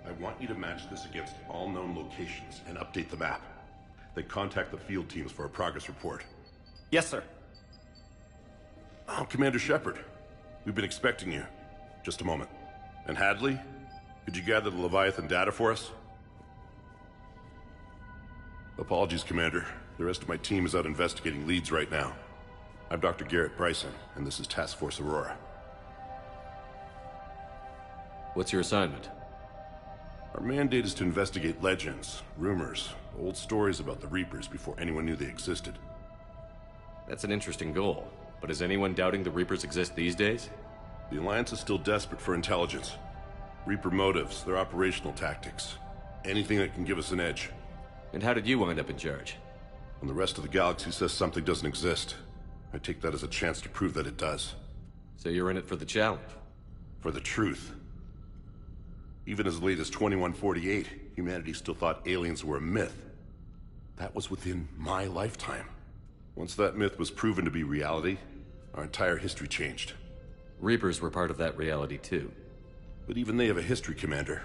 I want you to match this against all known locations and update the map. Then contact the field teams for a progress report. Yes, sir. Oh, Commander Shepard. We've been expecting you. Just a moment. And Hadley? Could you gather the Leviathan data for us? Apologies, Commander. The rest of my team is out investigating leads right now. I'm Dr. Garrett Bryson, and this is Task Force Aurora. What's your assignment? Our mandate is to investigate legends, rumors, old stories about the Reapers before anyone knew they existed. That's an interesting goal, but is anyone doubting the Reapers exist these days? The Alliance is still desperate for intelligence. Reaper motives, their operational tactics. Anything that can give us an edge. And how did you wind up in charge? When the rest of the galaxy says something doesn't exist, I take that as a chance to prove that it does. So you're in it for the challenge? For the truth. Even as late as 2148, humanity still thought aliens were a myth. That was within my lifetime. Once that myth was proven to be reality, our entire history changed. Reapers were part of that reality too. But even they have a history, Commander.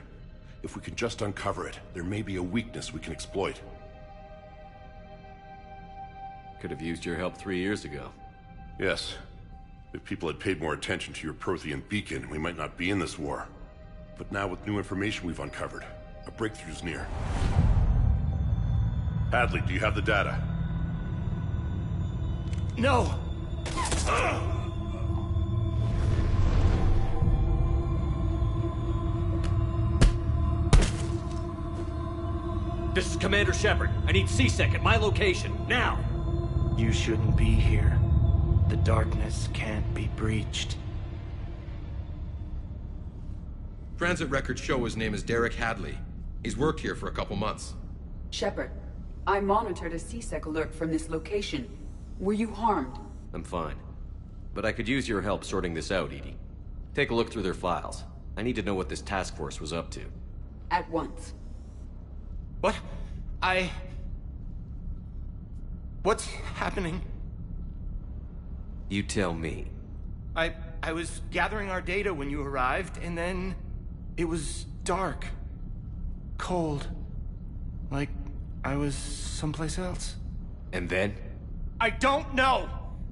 If we can just uncover it, there may be a weakness we can exploit. Could have used your help 3 years ago. Yes. If people had paid more attention to your Prothean beacon, we might not be in this war. But now with new information we've uncovered, a breakthrough's near. Hadley, do you have the data? No! This is Commander Shepard. I need C-Sec at my location, now! You shouldn't be here. The darkness can't be breached. Transit records show his name is Derek Hadley. He's worked here for a couple months. Shepard, I monitored a C-Sec alert from this location. Were you harmed? I'm fine. But I could use your help sorting this out, EDI. Take a look through their files. I need to know what this task force was up to. At once. What? What's happening? You tell me. I was gathering our data when you arrived, and then it was dark. Cold. Like I was someplace else. And then? I don't know!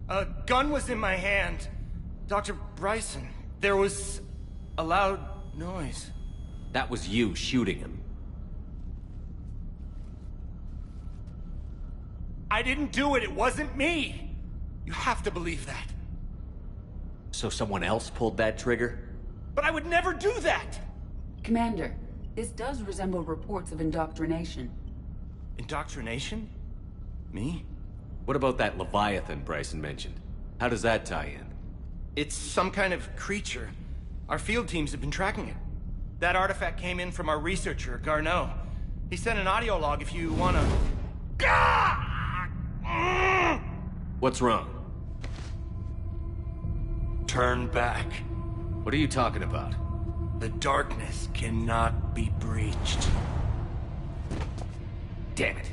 A gun was in my hand. Dr. Bryson, there was a loud noise. That was you shooting him. I didn't do it, it wasn't me! You have to believe that. So someone else pulled that trigger? But I would never do that! Commander, this does resemble reports of indoctrination. Indoctrination? Me? What about that Leviathan Bryson mentioned? How does that tie in? It's some kind of creature. Our field teams have been tracking it. That artifact came in from our researcher, Garneau. He sent an audio log if you wanna... What's wrong? Turn back. What are you talking about? The darkness cannot be breached. Damn it.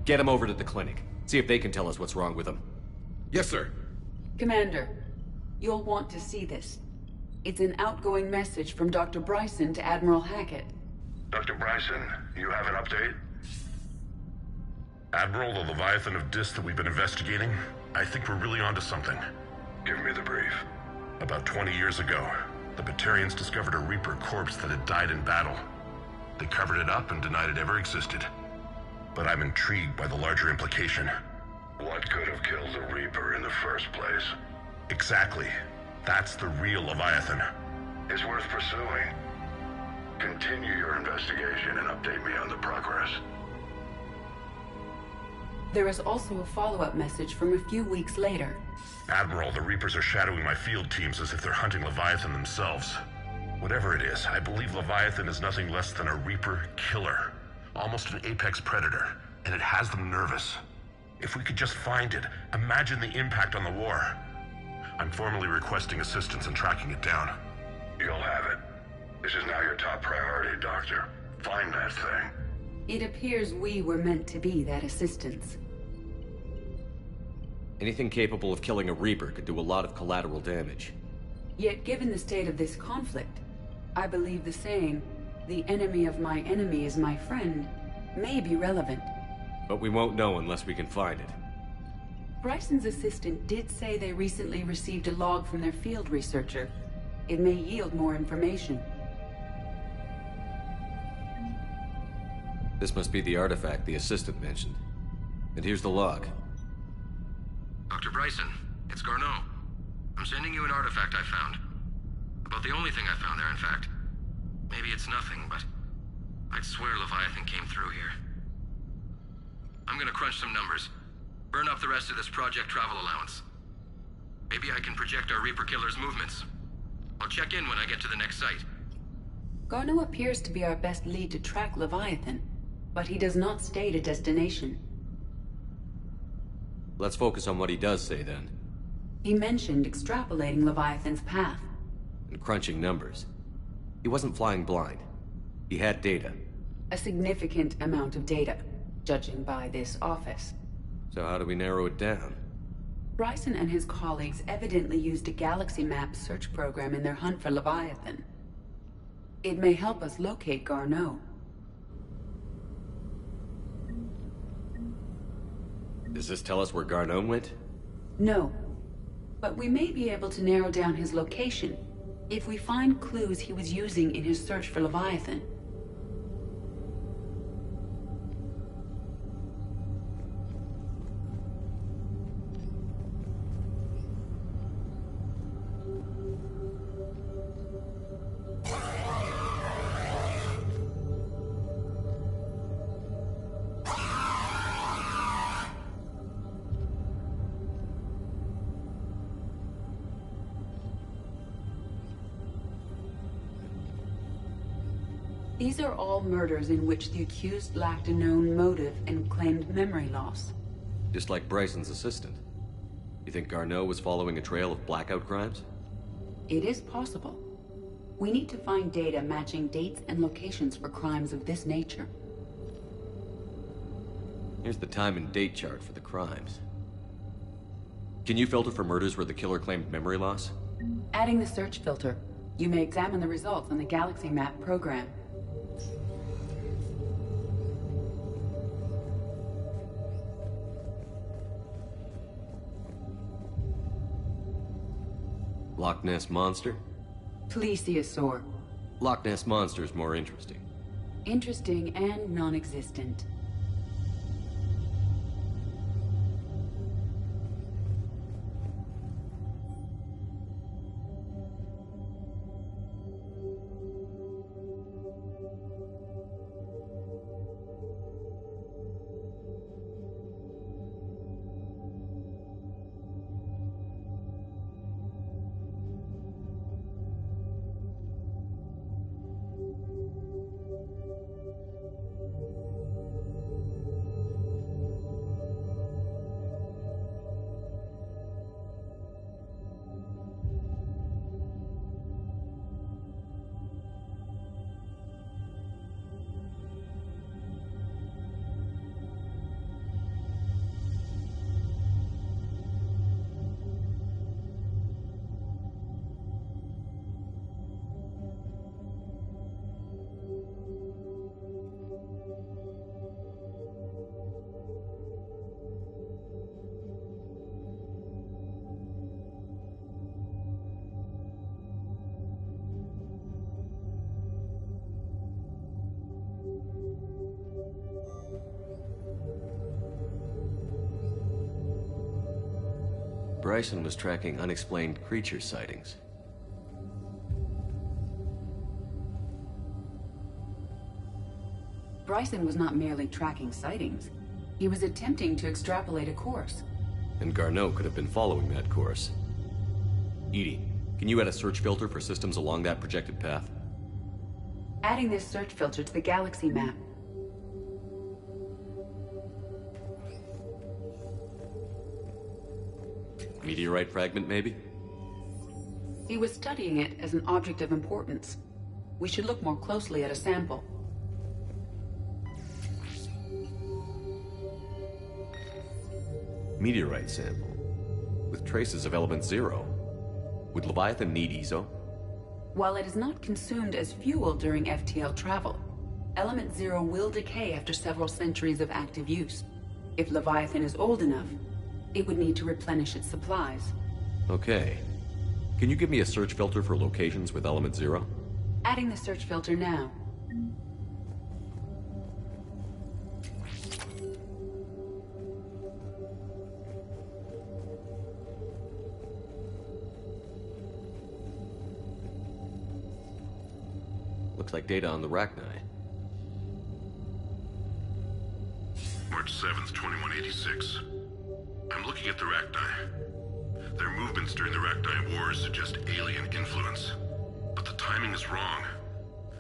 Get him over to the clinic. See if they can tell us what's wrong with him. Yes, sir. Commander, you'll want to see this. It's an outgoing message from Dr. Bryson to Admiral Hackett. Dr. Bryson, you have an update? Admiral, the Leviathan of Dis that we've been investigating, I think we're really onto something. Give me the brief. About 20 years ago, the Batarians discovered a Reaper corpse that had died in battle. They covered it up and denied it ever existed. But I'm intrigued by the larger implication. What could have killed the Reaper in the first place? Exactly. That's the real Leviathan. It's worth pursuing. Continue your investigation and update me on the progress. There is also a follow-up message from a few weeks later. Admiral, the Reapers are shadowing my field teams as if they're hunting Leviathan themselves. Whatever it is, I believe Leviathan is nothing less than a Reaper killer. Almost an apex predator, and it has them nervous. If we could just find it, imagine the impact on the war. I'm formally requesting assistance in tracking it down. You'll have it. This is now your top priority, Doctor. Find that thing. It appears we were meant to be that assistance. Anything capable of killing a Reaper could do a lot of collateral damage. Yet given the state of this conflict, I believe the saying, the enemy of my enemy is my friend may be relevant. But we won't know unless we can find it. Bryson's assistant did say they recently received a log from their field researcher. It may yield more information. This must be the artifact the assistant mentioned. And here's the log. Dr. Bryson, it's Garneau. I'm sending you an artifact I found. About the only thing I found there, in fact. Maybe it's nothing, but I'd swear Leviathan came through here. I'm gonna crunch some numbers. Burn up the rest of this Project Travel allowance. Maybe I can project our Reaper Killer's movements. I'll check in when I get to the next site. Garneau appears to be our best lead to track Leviathan, but he does not state a destination. Let's focus on what he does say, then. He mentioned extrapolating Leviathan's path. And crunching numbers. He wasn't flying blind. He had data. A significant amount of data, judging by this office. So how do we narrow it down? Bryson and his colleagues evidently used a galaxy map search program in their hunt for Leviathan. It may help us locate Garneau. Does this tell us where Garneau went? No, but we may be able to narrow down his location if we find clues he was using in his search for Leviathan. These are all murders in which the accused lacked a known motive and claimed memory loss. Just like Bryson's assistant. You think Garneau was following a trail of blackout crimes? It is possible. We need to find data matching dates and locations for crimes of this nature. Here's the time and date chart for the crimes. Can you filter for murders where the killer claimed memory loss? Adding the search filter, you may examine the results on the Galaxy Map program. Loch Ness Monster? Plesiosaur. Loch Ness Monster is more interesting. Interesting and non-existent. Bryson was tracking unexplained creature sightings. Bryson was not merely tracking sightings. He was attempting to extrapolate a course. And Garneau could have been following that course. EDI, can you add a search filter for systems along that projected path? Adding this search filter to the Galaxy Map. Meteorite fragment, maybe? He was studying it as an object of importance. We should look more closely at a sample. Meteorite sample. With traces of element 0. Would Leviathan need ESO? While it is not consumed as fuel during FTL travel, Element Zero will decay after several centuries of active use. If Leviathan is old enough, it would need to replenish its supplies. Okay. Can you give me a search filter for locations with Element Zero? Adding the search filter now. Looks like data on the Rachni. March 7th, 2186. I'm looking at the Rachni. Their movements during the Rachni Wars suggest alien influence. But the timing is wrong.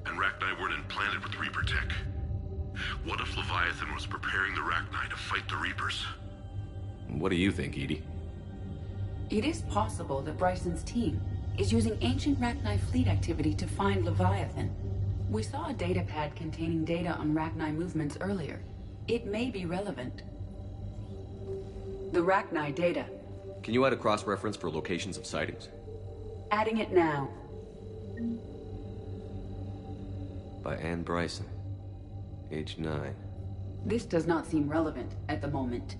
And Rachni weren't implanted with Reaper tech. What if Leviathan was preparing the Rachni to fight the Reapers? What do you think, Edie? It is possible that Bryson's team is using ancient Rachni fleet activity to find Leviathan. We saw a datapad containing data on Rachni movements earlier. It may be relevant. The Rachni data. Can you add a cross-reference for locations of sightings? Adding it now. By Anne Bryson. Age 9. This does not seem relevant at the moment.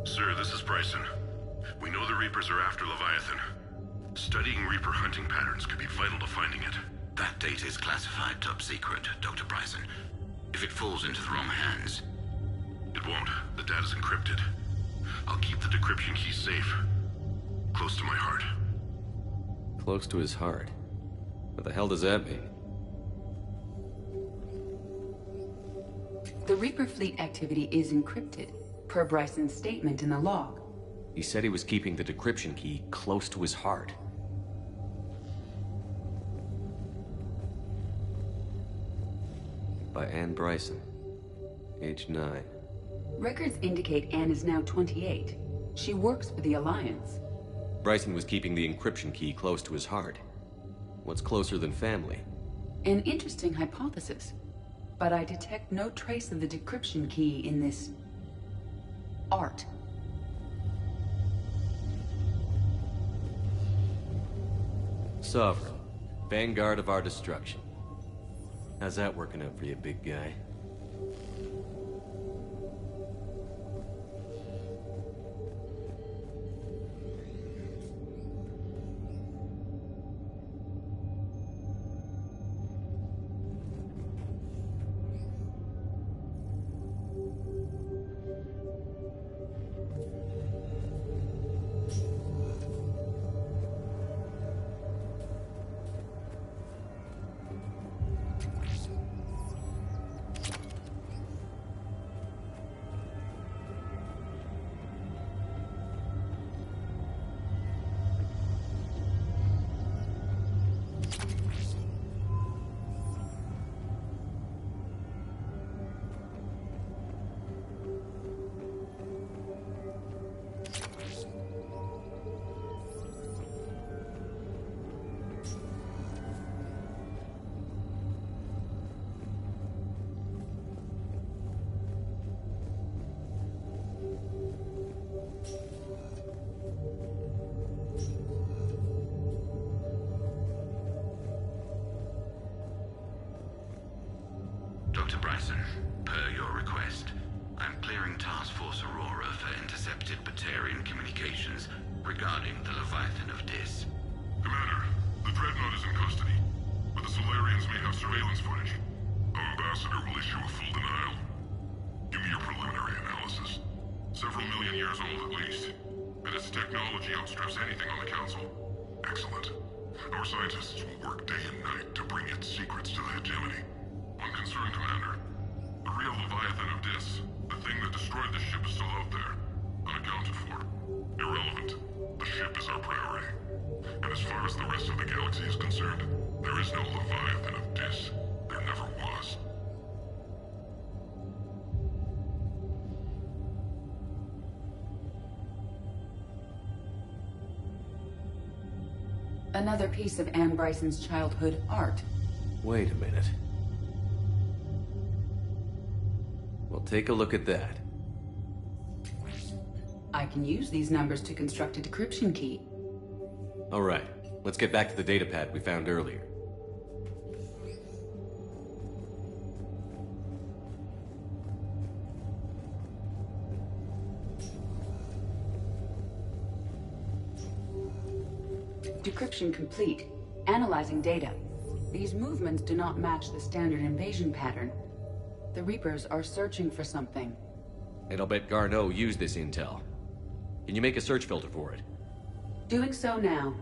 Sir, this is Bryson. We know the Reapers are after Leviathan. Studying Reaper hunting patterns could be vital to finding it. That data is classified top secret, Dr. Bryson. If it falls into the wrong hands... It won't. The data's encrypted. I'll keep the decryption key safe. Close to my heart. Close to his heart. What the hell does that mean? The Reaper fleet activity is encrypted, per Bryson's statement in the log. He said he was keeping the decryption key close to his heart. By Anne Bryson. Age 9. Records indicate Anne is now 28. She works for the Alliance. Bryson was keeping the encryption key close to his heart. What's closer than family? An interesting hypothesis. But I detect no trace of the decryption key in this... art. Sovereign. Vanguard of our destruction. How's that working out for you, big guy? Dr. Bryson, per your request, I'm clearing Task Force Aurora for intercepted Batarian communications regarding the Leviathan of Dis. Commander, the Dreadnought is in custody, but the Solarians may have surveillance footage. Our ambassador will issue a full denial. Give me your preliminary analysis. Several million years old at least, and its technology outstrips anything on the Council. Excellent. Our scientists will work day and night to bring its secrets to the hegemony. One concern, Commander. The real Leviathan of Dis, the thing that destroyed the ship, is still out there, unaccounted for. Irrelevant. The ship is our priority. And as far as the rest of the galaxy is concerned, there is no Leviathan of Dis. There never was. Another piece of Anne Bryson's childhood art. Wait a minute. Well, take a look at that. can use these numbers to construct a decryption key. Alright, let's get back to the datapad we found earlier. Decryption complete. Analyzing data. These movements do not match the standard invasion pattern. The Reapers are searching for something. And I'll bet Garneau used this intel. Can you make a search filter for it? Doing so now.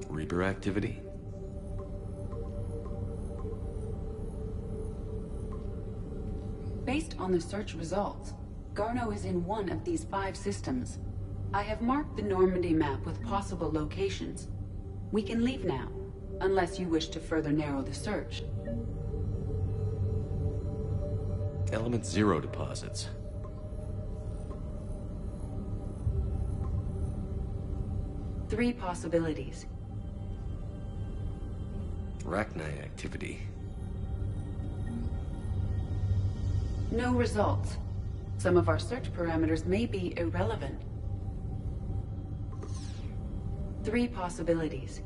Reaper activity? Based on the search results, Garneau is in one of these 5 systems. I have marked the Normandy map with possible locations. We can leave now, unless you wish to further narrow the search. Element 0 deposits. Three possibilities. Rachni activity. No results. Some of our search parameters may be irrelevant. Three possibilities.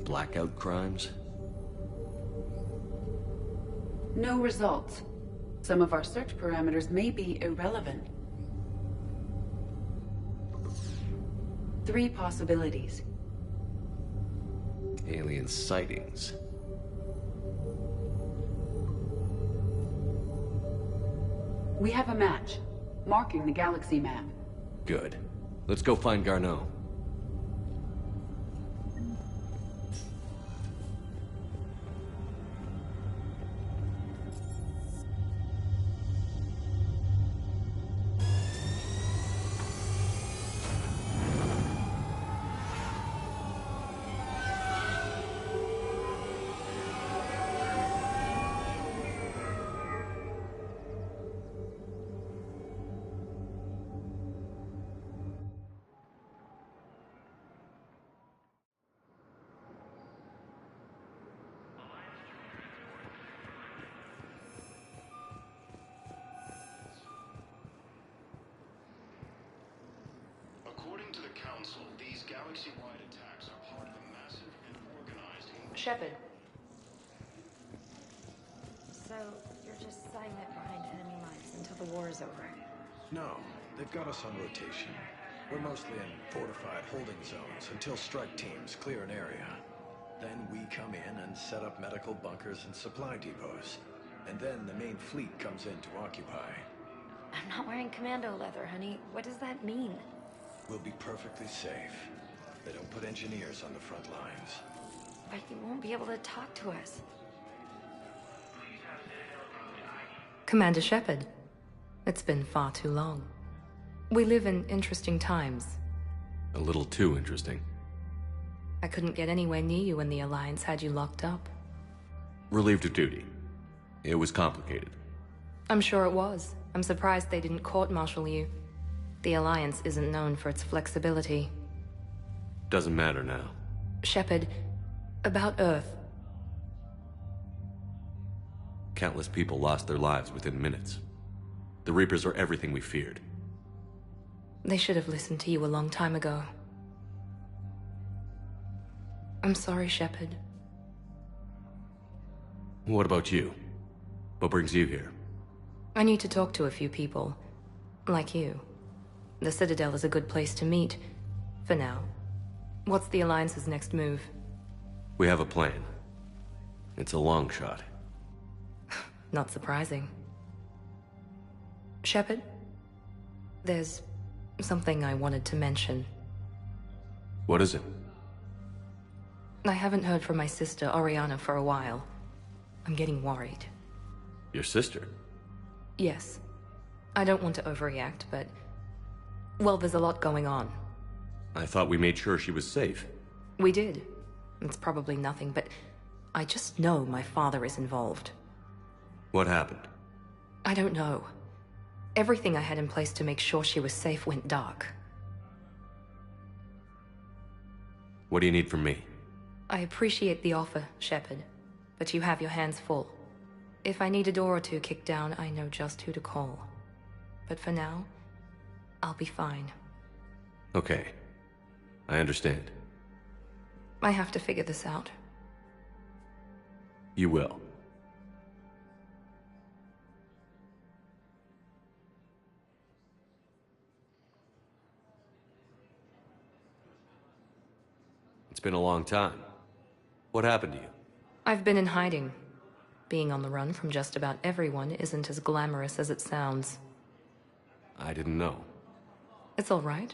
Blackout crimes. No results. Some of our search parameters may be irrelevant. Three possibilities. Alien sightings. We have a match, marking the galaxy map. Good. Let's go find Garneau. According to the Council, these galaxy-wide attacks are part of a massive and organized... Shepard. So, you're just silent behind enemy lines until the war is over? No, they've got us on rotation. We're mostly in fortified holding zones until strike teams clear an area. Then we come in and set up medical bunkers and supply depots. And then the main fleet comes in to occupy. I'm not wearing commando leather, honey. What does that mean? We'll be perfectly safe. They don't put engineers on the front lines. But you won't be able to talk to us. Commander Shepard. It's been far too long. We live in interesting times. A little too interesting. I couldn't get anywhere near you when the Alliance had you locked up. Relieved of duty. It was complicated. I'm sure it was. I'm surprised they didn't court-martial you. The Alliance isn't known for its flexibility. Doesn't matter now. Shepard, about Earth. Countless people lost their lives within minutes. The Reapers are everything we feared. They should have listened to you a long time ago. I'm sorry, Shepard. What about you? What brings you here? I need to talk to a few people. Like you. The Citadel is a good place to meet. For now. What's the Alliance's next move? We have a plan. It's a long shot. Not surprising. Shepard? There's something I wanted to mention. What is it? I haven't heard from my sister, Oriana, for a while. I'm getting worried. Your sister? Yes. I don't want to overreact, but... well, there's a lot going on. I thought we made sure she was safe. We did. It's probably nothing, but... I just know my father is involved. What happened? I don't know. Everything I had in place to make sure she was safe went dark. What do you need from me? I appreciate the offer, Shepard, but you have your hands full. If I need a door or two kicked down, I know just who to call. But for now, I'll be fine. Okay. I understand. I have to figure this out. You will. It's been a long time. What happened to you? I've been in hiding. Being on the run from just about everyone isn't as glamorous as it sounds. I didn't know. It's all right.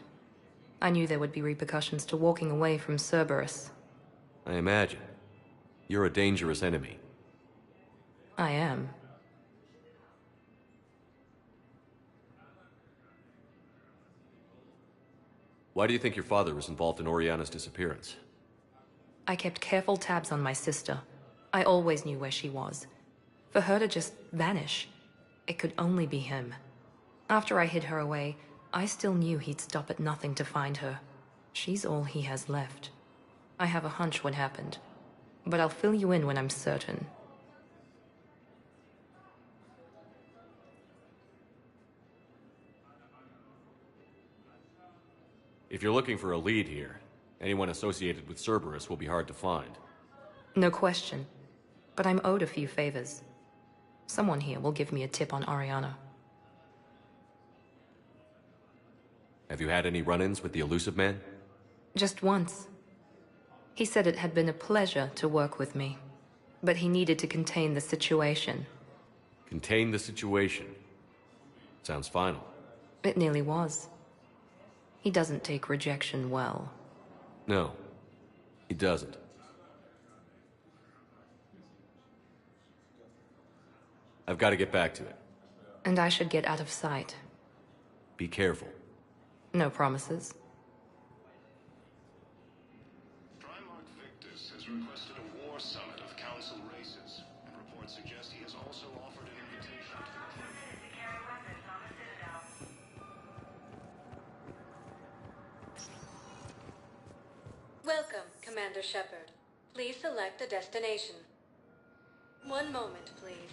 I knew there would be repercussions to walking away from Cerberus. I imagine. You're a dangerous enemy. I am. Why do you think your father was involved in Oriana's disappearance? I kept careful tabs on my sister. I always knew where she was. For her to just vanish, it could only be him. After I hid her away, I still knew he'd stop at nothing to find her. She's all he has left. I have a hunch what happened, but I'll fill you in when I'm certain. If you're looking for a lead here, anyone associated with Cerberus will be hard to find. No question. But I'm owed a few favors. Someone here will give me a tip on Oriana. Have you had any run-ins with the Illusive Man? Just once. He said it had been a pleasure to work with me, but he needed to contain the situation. Contain the situation. Sounds final. It nearly was. He doesn't take rejection well. No, he doesn't. I've got to get back to it. And I should get out of sight. Be careful. No promises. Primarch Victus has requested a war summit of council races, and reports suggest he has also offered an invitation to the Welcome, Commander Shepard. Please select a destination. One moment, please.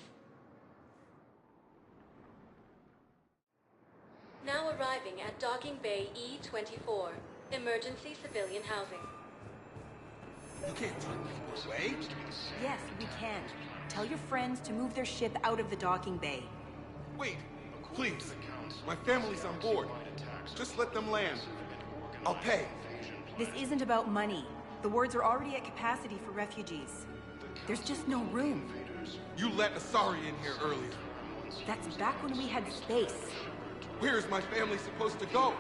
Now arriving at Docking Bay E-24, emergency civilian housing. You can't turn people away. Yes, we can. Tell your friends to move their ship out of the docking bay. Wait, please. My family's on board. Just let them land. I'll pay. This isn't about money. The wards are already at capacity for refugees. There's just no room. You let Asari in here earlier. That's back when we had space. Where is my family supposed to go?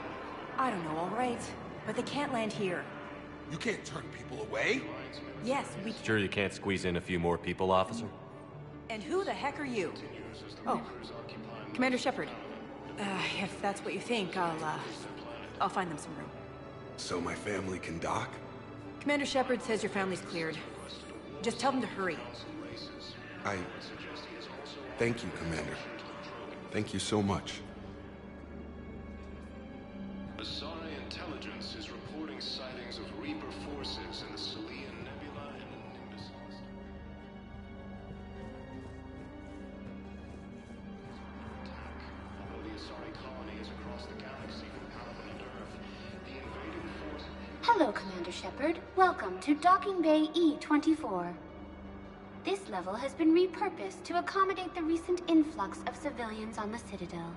I don't know, all right. But they can't land here. You can't turn people away. Yes, we can. Sure you can't squeeze in a few more people, officer? And who the heck are you? Oh, Commander Shepard. If that's what you think, I'll find them some room. So my family can dock? Commander Shepard says your family's cleared. Just tell them to hurry. Thank you, Commander. Thank you so much. Asari intelligence is reporting sightings of Reaper forces in the Salian Nebula and the Nimbus cluster. Although the Asari colony is across the galaxy from Palawan and Earth, the invading force... Hello, Commander Shepard. Welcome to Docking Bay E-24. This level has been repurposed to accommodate the recent influx of civilians on the Citadel.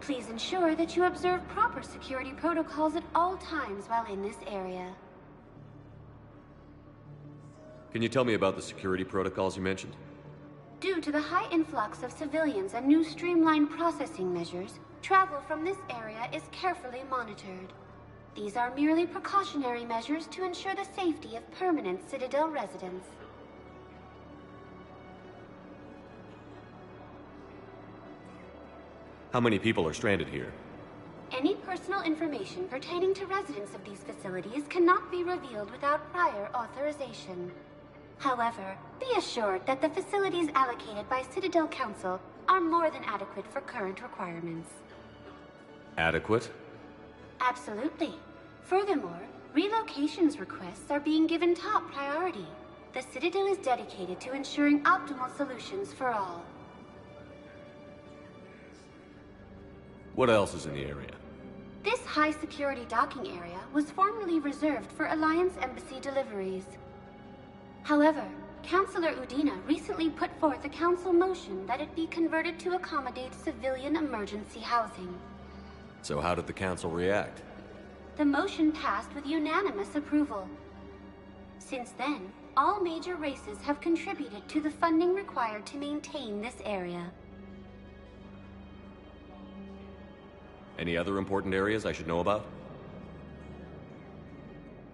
Please ensure that you observe proper security protocols at all times while in this area. Can you tell me about the security protocols you mentioned? Due to the high influx of civilians and new streamlined processing measures, travel from this area is carefully monitored. These are merely precautionary measures to ensure the safety of permanent Citadel residents. How many people are stranded here? Any personal information pertaining to residents of these facilities cannot be revealed without prior authorization. However, be assured that the facilities allocated by Citadel Council are more than adequate for current requirements. Adequate? Absolutely. Furthermore, relocations requests are being given top priority. The Citadel is dedicated to ensuring optimal solutions for all. What else is in the area? This high-security docking area was formerly reserved for Alliance Embassy deliveries. However, Councilor Udina recently put forth a council motion that it be converted to accommodate civilian emergency housing. So how did the council react? The motion passed with unanimous approval. Since then, all major races have contributed to the funding required to maintain this area. Any other important areas I should know about?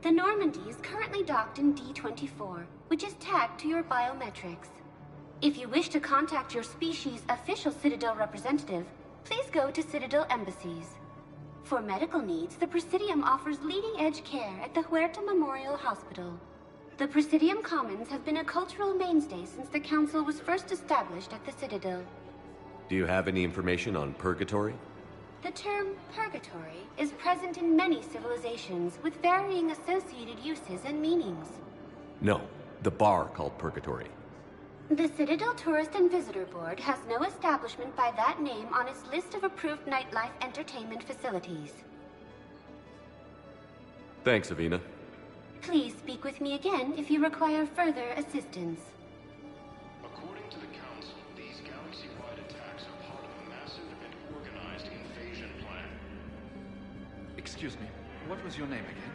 The Normandy is currently docked in D-24, which is tagged to your biometrics. If you wish to contact your species' official Citadel representative, please go to Citadel embassies. For medical needs, the Presidium offers leading-edge care at the Huerta Memorial Hospital. The Presidium Commons have been a cultural mainstay since the Council was first established at the Citadel. Do you have any information on Purgatory? The term purgatory is present in many civilizations with varying associated uses and meanings. No, the bar called Purgatory. The Citadel Tourist and Visitor Board has no establishment by that name on its list of approved nightlife entertainment facilities. Thanks, Avina. Please speak with me again if you require further assistance. According to the Council, these galaxy-wide attacks are part of a massive and organized invasion plan. Excuse me, what was your name again?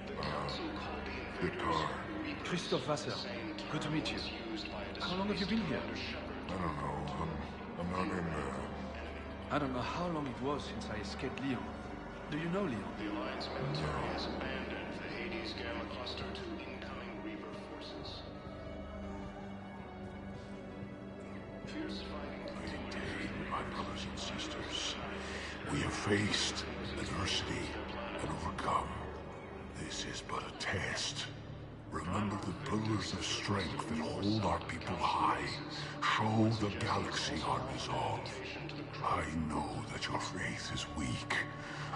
The Council called the invaders Christophe Vasseur. Good to meet you. How long have you been here? I don't know. I'm not in I don't know how long it was since I escaped Leon. Do you know Leon? The Alliance military has abandoned the Hades Gamma Cluster to incoming Reaper forces. Fierce fighting continues. My brothers and sisters, we have faced adversity and overcome. This is but a test. Remember the pillars of strength that hold our people high. Show the galaxy our resolve. I know that your faith is weak.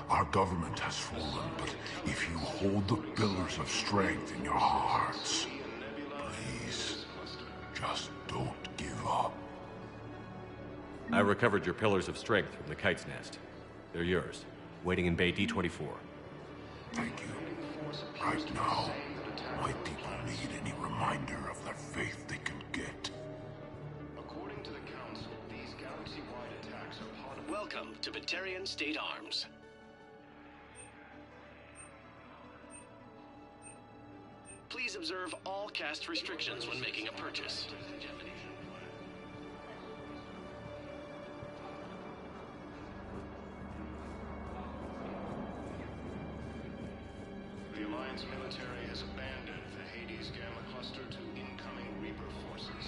Our government has fallen, but if you hold the pillars of strength in your hearts, please, just don't give up. I recovered your pillars of strength from the Kite's Nest. They're yours, waiting in Bay D-24. Thank you. Right now, my people need any reminder of the faith they can get. According to the Council, these galaxy-wide attacks are part of... Welcome to Batarian State Arms. Please observe all caste restrictions when making a purchase. The Alliance military has abandoned the Hades Gamma Cluster to incoming Reaper forces.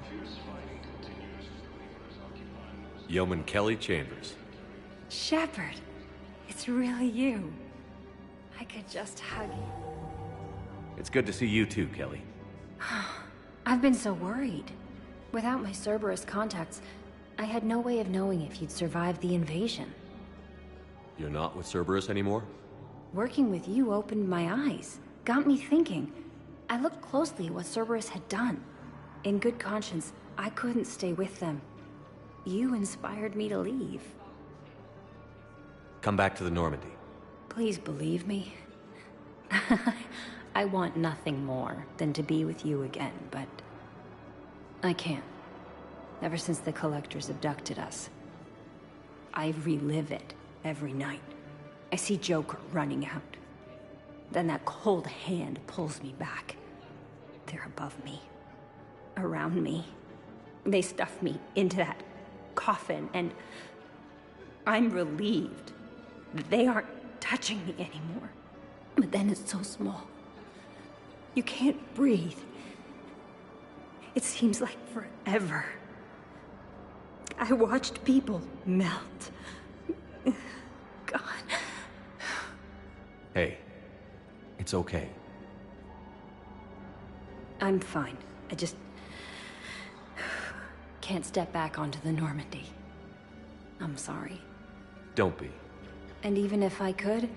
Fierce fighting continues as the Reapers occupy... Yeoman Kelly Chambers. Shepard, it's really you. I could just hug you. It's good to see you too, Kelly. I've been so worried. Without my Cerberus contacts, I had no way of knowing if you'd survived the invasion. You're not with Cerberus anymore? Working with you opened my eyes, got me thinking. I looked closely at what Cerberus had done. In good conscience, I couldn't stay with them. You inspired me to leave. Come back to the Normandy. Please believe me. I want nothing more than to be with you again, but I can't. Ever since the Collectors abducted us, I relive it every night. I see Joker running out. Then that cold hand pulls me back. They're above me, around me. They stuff me into that coffin, and I'm relieved that they aren't touching me anymore. But then it's so small. You can't breathe. It seems like forever. I watched people melt. God. Hey, it's okay. I'm fine. can't step back onto the Normandy. I'm sorry. Don't be. And even if I could,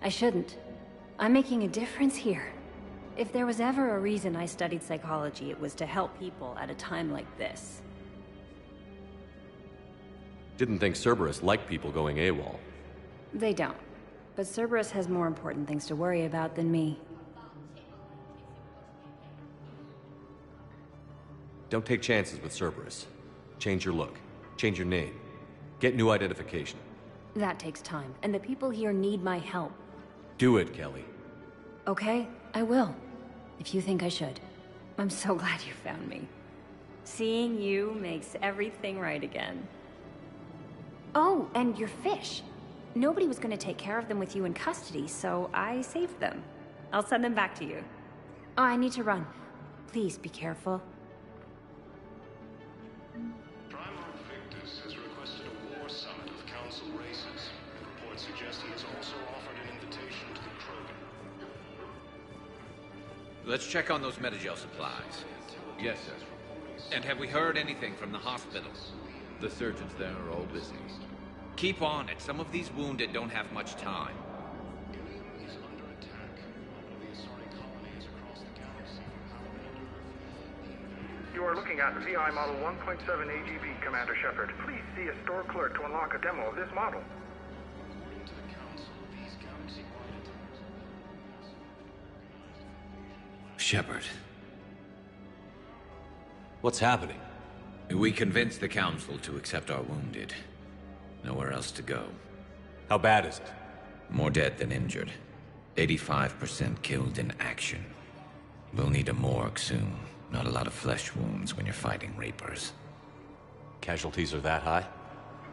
I shouldn't. I'm making a difference here. If there was ever a reason I studied psychology, it was to help people at a time like this. Didn't think Cerberus liked people going AWOL. They don't. But Cerberus has more important things to worry about than me. Don't take chances with Cerberus. Change your look. Change your name. Get new identification. That takes time, and the people here need my help. Do it, Kelly. Okay, I will. If you think I should. I'm so glad you found me. Seeing you makes everything right again. Oh, and your fish. Nobody was going to take care of them with you in custody, so I saved them. I'll send them back to you. Oh, I need to run. Please be careful. Primarch Victus has requested a war summit of Council races. Reports suggest he has also offered an invitation to the Krogan. Let's check on those Metagel supplies. Yes, sir. And have we heard anything from the hospital? The surgeons there are all busy. Keep on it. Some of these wounded don't have much time. You are looking at VI Model 1.7 AGB, Commander Shepard. Please see a store clerk to unlock a demo of this model. Shepard. What's happening? We convinced the Council to accept our wounded. Nowhere else to go. How bad is it? More dead than injured. 85% killed in action. We'll need a morgue soon. Not a lot of flesh wounds when you're fighting Reapers. Casualties are that high?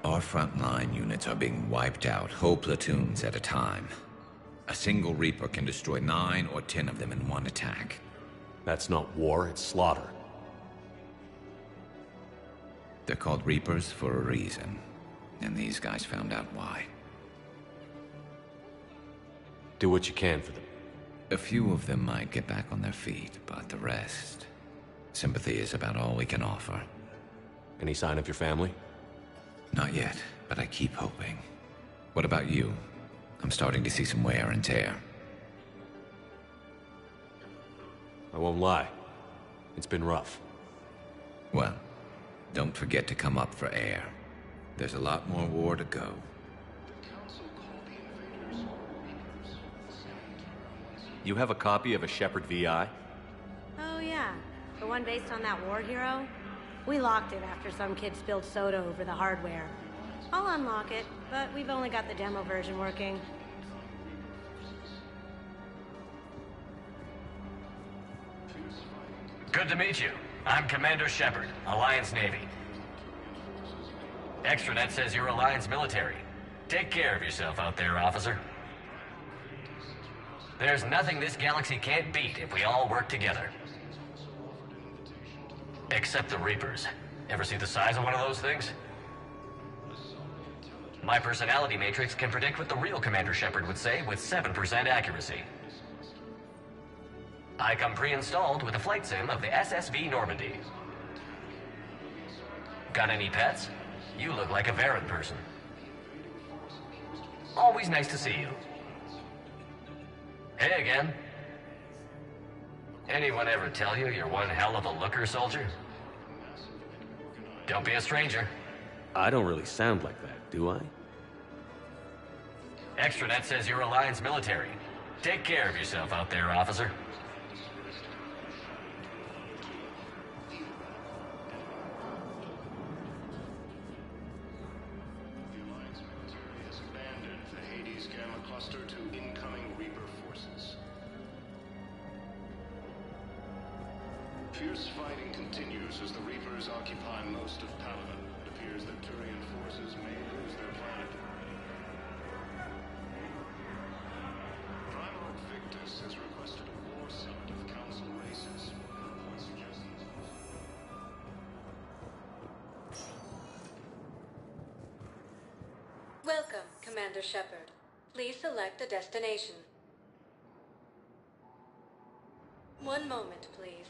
Our frontline units are being wiped out, whole platoons at a time. A single Reaper can destroy 9 or 10 of them in one attack. That's not war, it's slaughter. They're called Reapers for a reason. And these guys found out why. Do what you can for them. A few of them might get back on their feet, but the rest... Sympathy is about all we can offer. Any sign of your family? Not yet, but I keep hoping. What about you? I'm starting to see some wear and tear. I won't lie. It's been rough. Well, don't forget to come up for air. There's a lot more war to go. You have a copy of a Shepard VI? Oh yeah, the one based on that war hero? We locked it after some kid spilled soda over the hardware. I'll unlock it, but we've only got the demo version working. Good to meet you. I'm Commander Shepard, Alliance Navy. Extranet says you're Alliance military. Take care of yourself out there, officer. There's nothing this galaxy can't beat if we all work together. Except the Reapers. Ever see the size of one of those things? My personality matrix can predict what the real Commander Shepard would say with 7% accuracy. I come pre-installed with a flight sim of the SSV Normandy. Got any pets? You look like a Varren person. Always nice to see you. Hey again. Anyone ever tell you you're one hell of a looker, soldier? Don't be a stranger. I don't really sound like that, do I? Extranet says you're Alliance military. Take care of yourself out there, officer. Fierce fighting continues as the Reapers occupy most of Palaven. It appears that Turian forces may lose their planet. Primarch Victus has requested a war summit of Council races. Reports suggest Welcome, Commander Shepard. Please select a destination. One moment, please.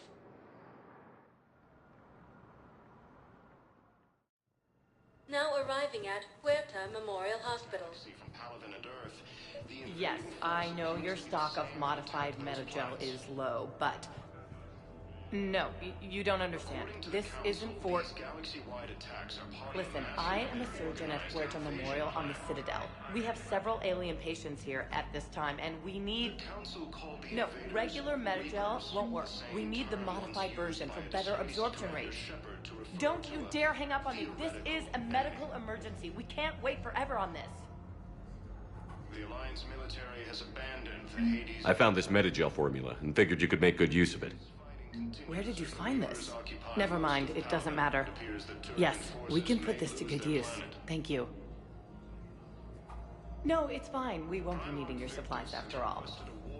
looking at Huerta Memorial Hospital. Yes, I know your stock of modified Metagel is low, but... No, you don't understand. This isn't for... Listen, I am a surgeon at Huerta Memorial on the Citadel. We have several alien patients here at this time, and we need... No, regular Metagel won't work. We need the modified version for better absorption rates. Don't you dare hang up on me. This is a medical emergency. We can't wait forever on this. The Alliance military has abandoned the Hades... I found this Metagel formula and figured you could make good use of it. Where did you find this? Never mind, it doesn't matter. Yes, we can put this to good use. Thank you. No, it's fine. We won't be needing your supplies after all.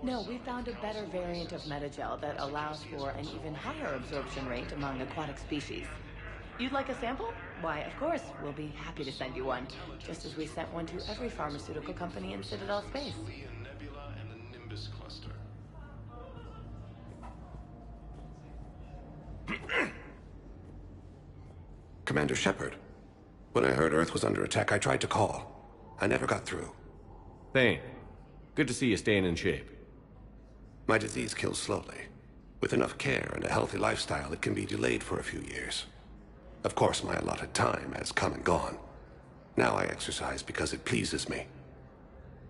No, we found a better variant of Metagel that allows for an even higher absorption rate among aquatic species. You'd like a sample? Why, of course, we'll be happy to send you one, just as we sent one to every pharmaceutical company in Citadel space. Nebula and the Nimbus cluster. Commander Shepard. When I heard Earth was under attack, I tried to call. I never got through. Thane, good to see you staying in shape. My disease kills slowly. With enough care and a healthy lifestyle, it can be delayed for a few years. Of course, my allotted time has come and gone. Now I exercise because it pleases me.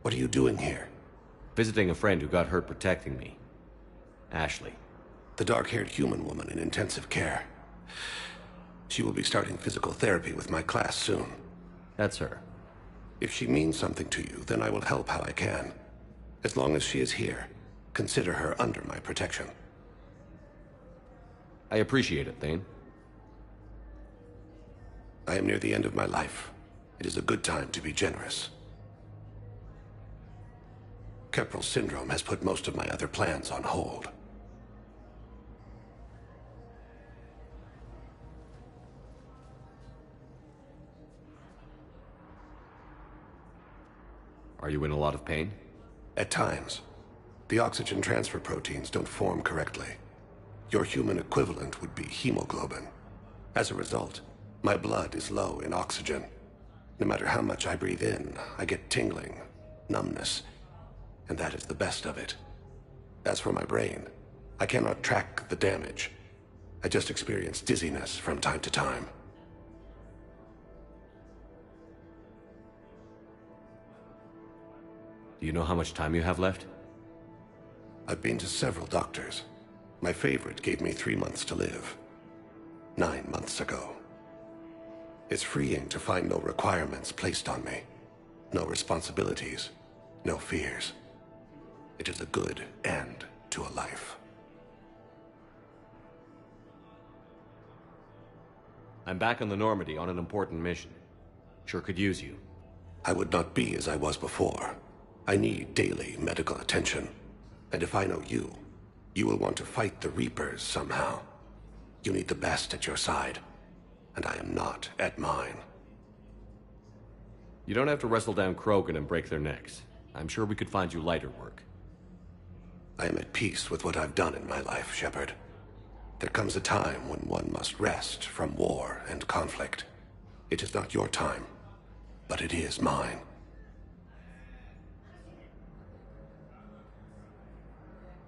What are you doing here? Visiting a friend who got hurt protecting me. Ashley. The dark-haired human woman in intensive care. She will be starting physical therapy with my class soon. That's her. If she means something to you, then I will help how I can. As long as she is here, consider her under my protection. I appreciate it, Thane. I am near the end of my life. It is a good time to be generous. Keppel syndrome has put most of my other plans on hold. Are you in a lot of pain? At times. The oxygen transfer proteins don't form correctly. Your human equivalent would be hemoglobin. As a result, my blood is low in oxygen. No matter how much I breathe in, I get tingling, numbness, and that is the best of it. As for my brain, I cannot track the damage. I just experience dizziness from time to time. Do you know how much time you have left? I've been to several doctors. My favorite gave me 3 months to live. 9 months ago. It's freeing to find no requirements placed on me. No responsibilities. No fears. It is a good end to a life. I'm back on the Normandy on an important mission. Sure could use you. I would not be as I was before. I need daily medical attention. And if I know you, you will want to fight the Reapers somehow. You need the best at your side, and I am not at mine. You don't have to wrestle down Krogan and break their necks. I'm sure we could find you lighter work. I am at peace with what I've done in my life, Shepard. There comes a time when one must rest from war and conflict. It is not your time, but it is mine.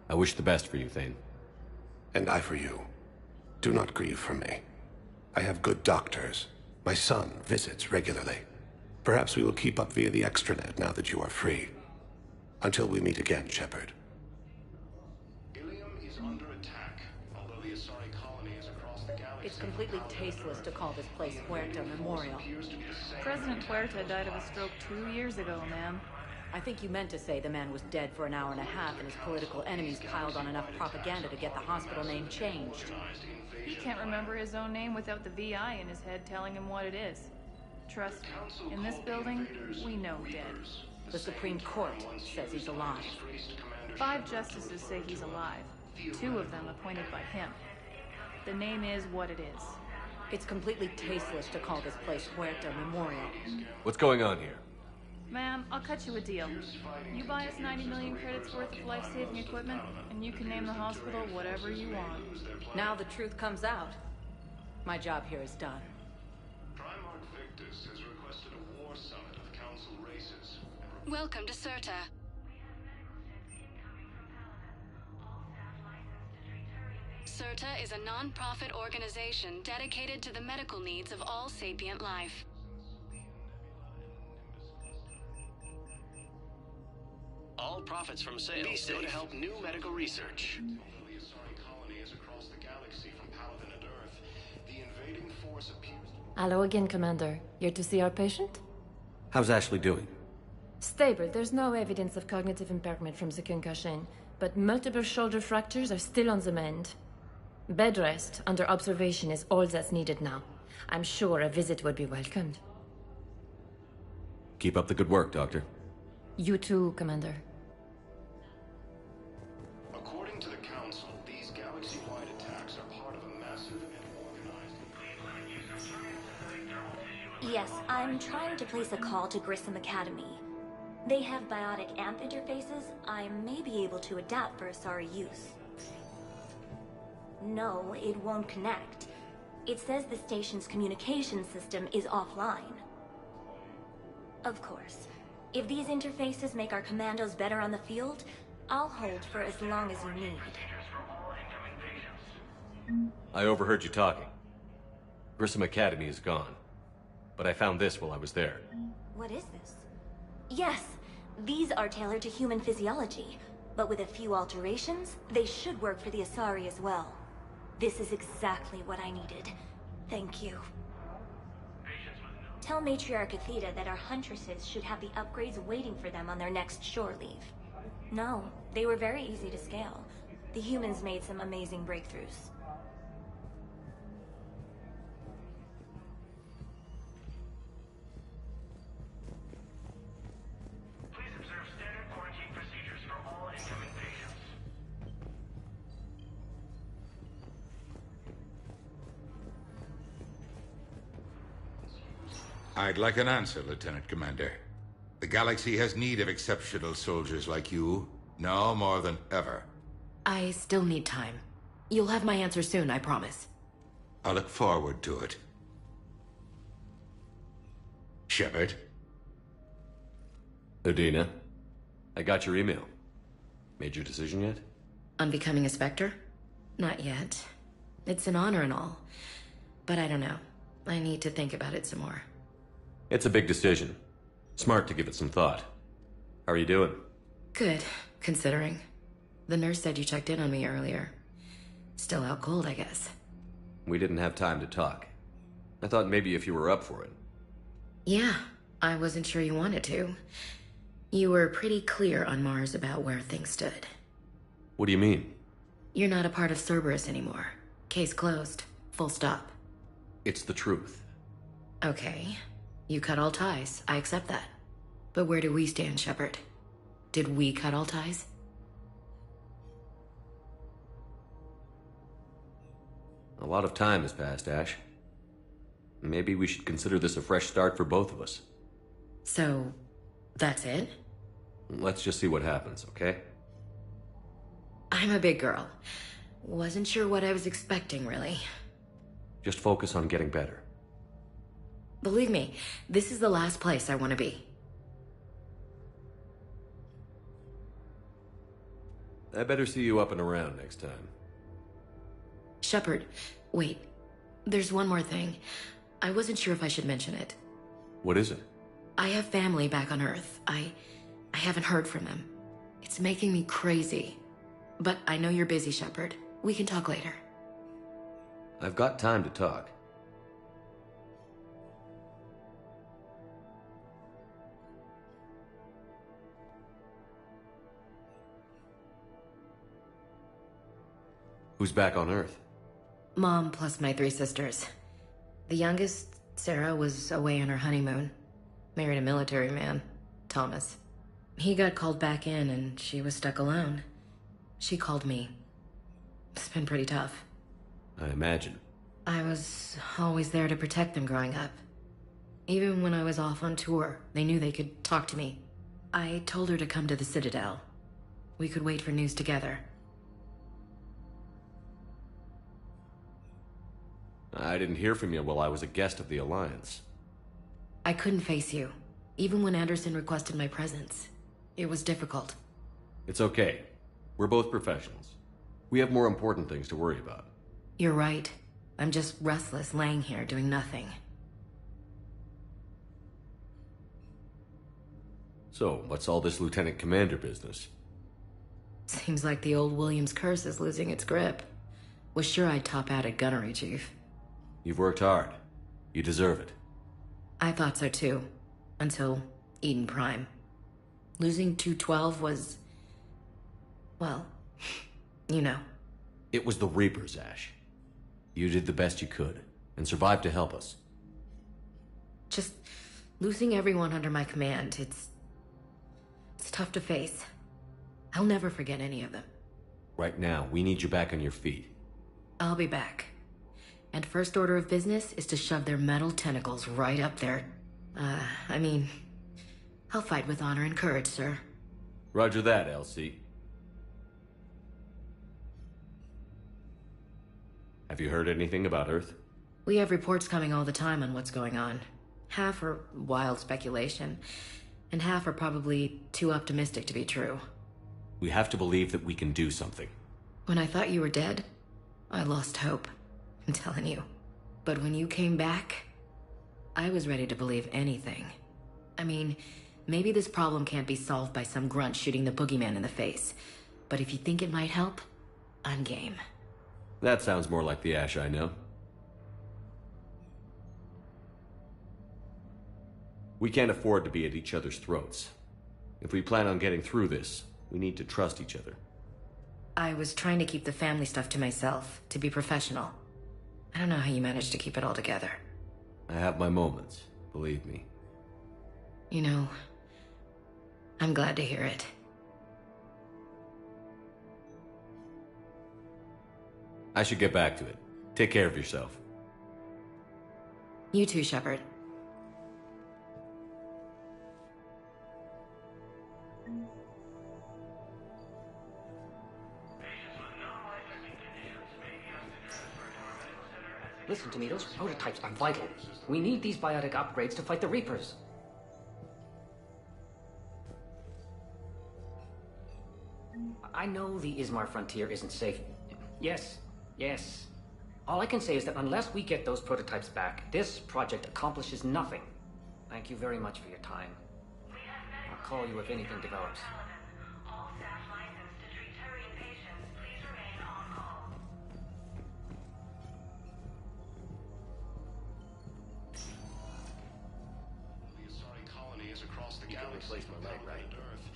I wish the best for you, Thane. And I for you. Do not grieve for me. I have good doctors. My son visits regularly. Perhaps we will keep up via the extranet now that you are free. Until we meet again, Shepard. Ilium is under attack, although the Asari colony is across the galaxy. It's completely tasteless to call this place Huerta Memorial. President Huerta died of a stroke 2 years ago, ma'am. I think you meant to say the man was dead for an hour and a half and his political enemies piled on enough propaganda to get the hospital name changed. He can't remember his own name without the VI in his head telling him what it is. Trust me, in this building, we know dead. The Supreme Court says he's alive. 5 justices say he's alive. 2 of them appointed by him. The name is what it is. It's completely tasteless to call this place Huerta Memorial. What's going on here? Ma'am, I'll cut you a deal. You buy us 90 million credits worth of life-saving equipment, and you can name the hospital whatever you want. Now the truth comes out. My job here is done. Primarch Victus has requested a Welcome to CERTA. CERTA is a non-profit organization dedicated to the medical needs of all sapient life. All profits from sales go to help new medical research. The Asari colony is across the galaxy from Paladin and Earth. The invading force appears to... Hello again, Commander. Here to see our patient? How's Ashley doing? Stable. There's no evidence of cognitive impairment from the concussion, but multiple shoulder fractures are still on the mend. Bed rest under observation is all that's needed now. I'm sure a visit would be welcomed. Keep up the good work, Doctor. You too, Commander. According to the Council, these galaxy-wide attacks are part of a massive and organized... Yes, I'm trying to place a call to Grissom Academy. They have biotic AMP interfaces. I may be able to adapt for Asari use. No, it won't connect. It says the station's communication system is offline. Of course. If these interfaces make our commandos better on the field, I'll hold for as long as you need. I overheard you talking. Grissom Academy is gone. But I found this while I was there. What is this? Yes, these are tailored to human physiology, but with a few alterations, they should work for the Asari as well. This is exactly what I needed. Thank you. Tell Matriarch Athena that our huntresses should have the upgrades waiting for them on their next shore leave. No, they were very easy to scale. The humans made some amazing breakthroughs. Please observe standard quarantine procedures for all incoming patients. I'd like an answer, Lieutenant Commander. The galaxy has need of exceptional soldiers like you, now more than ever. I still need time. You'll have my answer soon, I promise. I look forward to it. Shepard? Udina, I got your email. Made your decision yet? On becoming a Spectre? Not yet. It's an honor and all. But I don't know. I need to think about it some more. It's a big decision. Smart to give it some thought. How are you doing? Good, considering. The nurse said you checked in on me earlier. Still out cold, I guess. We didn't have time to talk. I thought maybe if you were up for it. Yeah, I wasn't sure you wanted to. You were pretty clear on Mars about where things stood. What do you mean? You're not a part of Cerberus anymore. Case closed. Full stop. It's the truth. Okay. You cut all ties. I accept that. But where do we stand, Shepard? Did we cut all ties? A lot of time has passed, Ash. Maybe we should consider this a fresh start for both of us. So, that's it? Let's just see what happens, okay? I'm a big girl. Wasn't sure what I was expecting, really. Just focus on getting better. Believe me, this is the last place I want to be. I better see you up and around next time. Shepard, wait. There's one more thing. I wasn't sure if I should mention it. What is it? I have family back on Earth. I haven't heard from them. It's making me crazy. But I know you're busy, Shepard. We can talk later. I've got time to talk. Who's back on Earth? Mom plus my 3 sisters. The youngest, Sarah, was away on her honeymoon. Married a military man, Thomas. He got called back in and she was stuck alone. She called me. It's been pretty tough. I imagine. I was always there to protect them growing up. Even when I was off on tour, they knew they could talk to me. I told her to come to the Citadel. We could wait for news together. I didn't hear from you while I was a guest of the Alliance. I couldn't face you. Even when Anderson requested my presence, it was difficult. It's okay. We're both professionals. We have more important things to worry about. You're right. I'm just restless, laying here, doing nothing. So, what's all this Lieutenant Commander business? Seems like the old Williams curse is losing its grip. Was sure I'd top out at gunnery, Chief. You've worked hard. You deserve it. I thought so too. Until Eden Prime. Losing 212 was... well, you know. It was the Reapers, Ash. You did the best you could, and survived to help us. Just losing everyone under my command, it's tough to face. I'll never forget any of them. Right now, we need you back on your feet. I'll be back. And first order of business is to shove their metal tentacles right up there. I mean, I'll fight with honor and courage, sir. Roger that, Elsie. Have you heard anything about Earth? We have reports coming all the time on what's going on. Half are wild speculation, and half are probably too optimistic to be true. We have to believe that we can do something. When I thought you were dead, I lost hope. I'm telling you. But when you came back, I was ready to believe anything. I mean, maybe this problem can't be solved by some grunt shooting the boogeyman in the face. But if you think it might help, I'm game. That sounds more like the Ash I know. We can't afford to be at each other's throats. If we plan on getting through this, we need to trust each other. I was trying to keep the family stuff to myself, to be professional. I don't know how you managed to keep it all together. I have my moments, believe me. You know, I'm glad to hear it. I should get back to it. Take care of yourself. You too, Shepard. Listen to me, those prototypes are vital. We need these biotic upgrades to fight the Reapers. I know the Ismar frontier isn't safe. Yes. All I can say is that unless we get those prototypes back, this project accomplishes nothing. Thank you very much for your time. I'll call you if anything develops.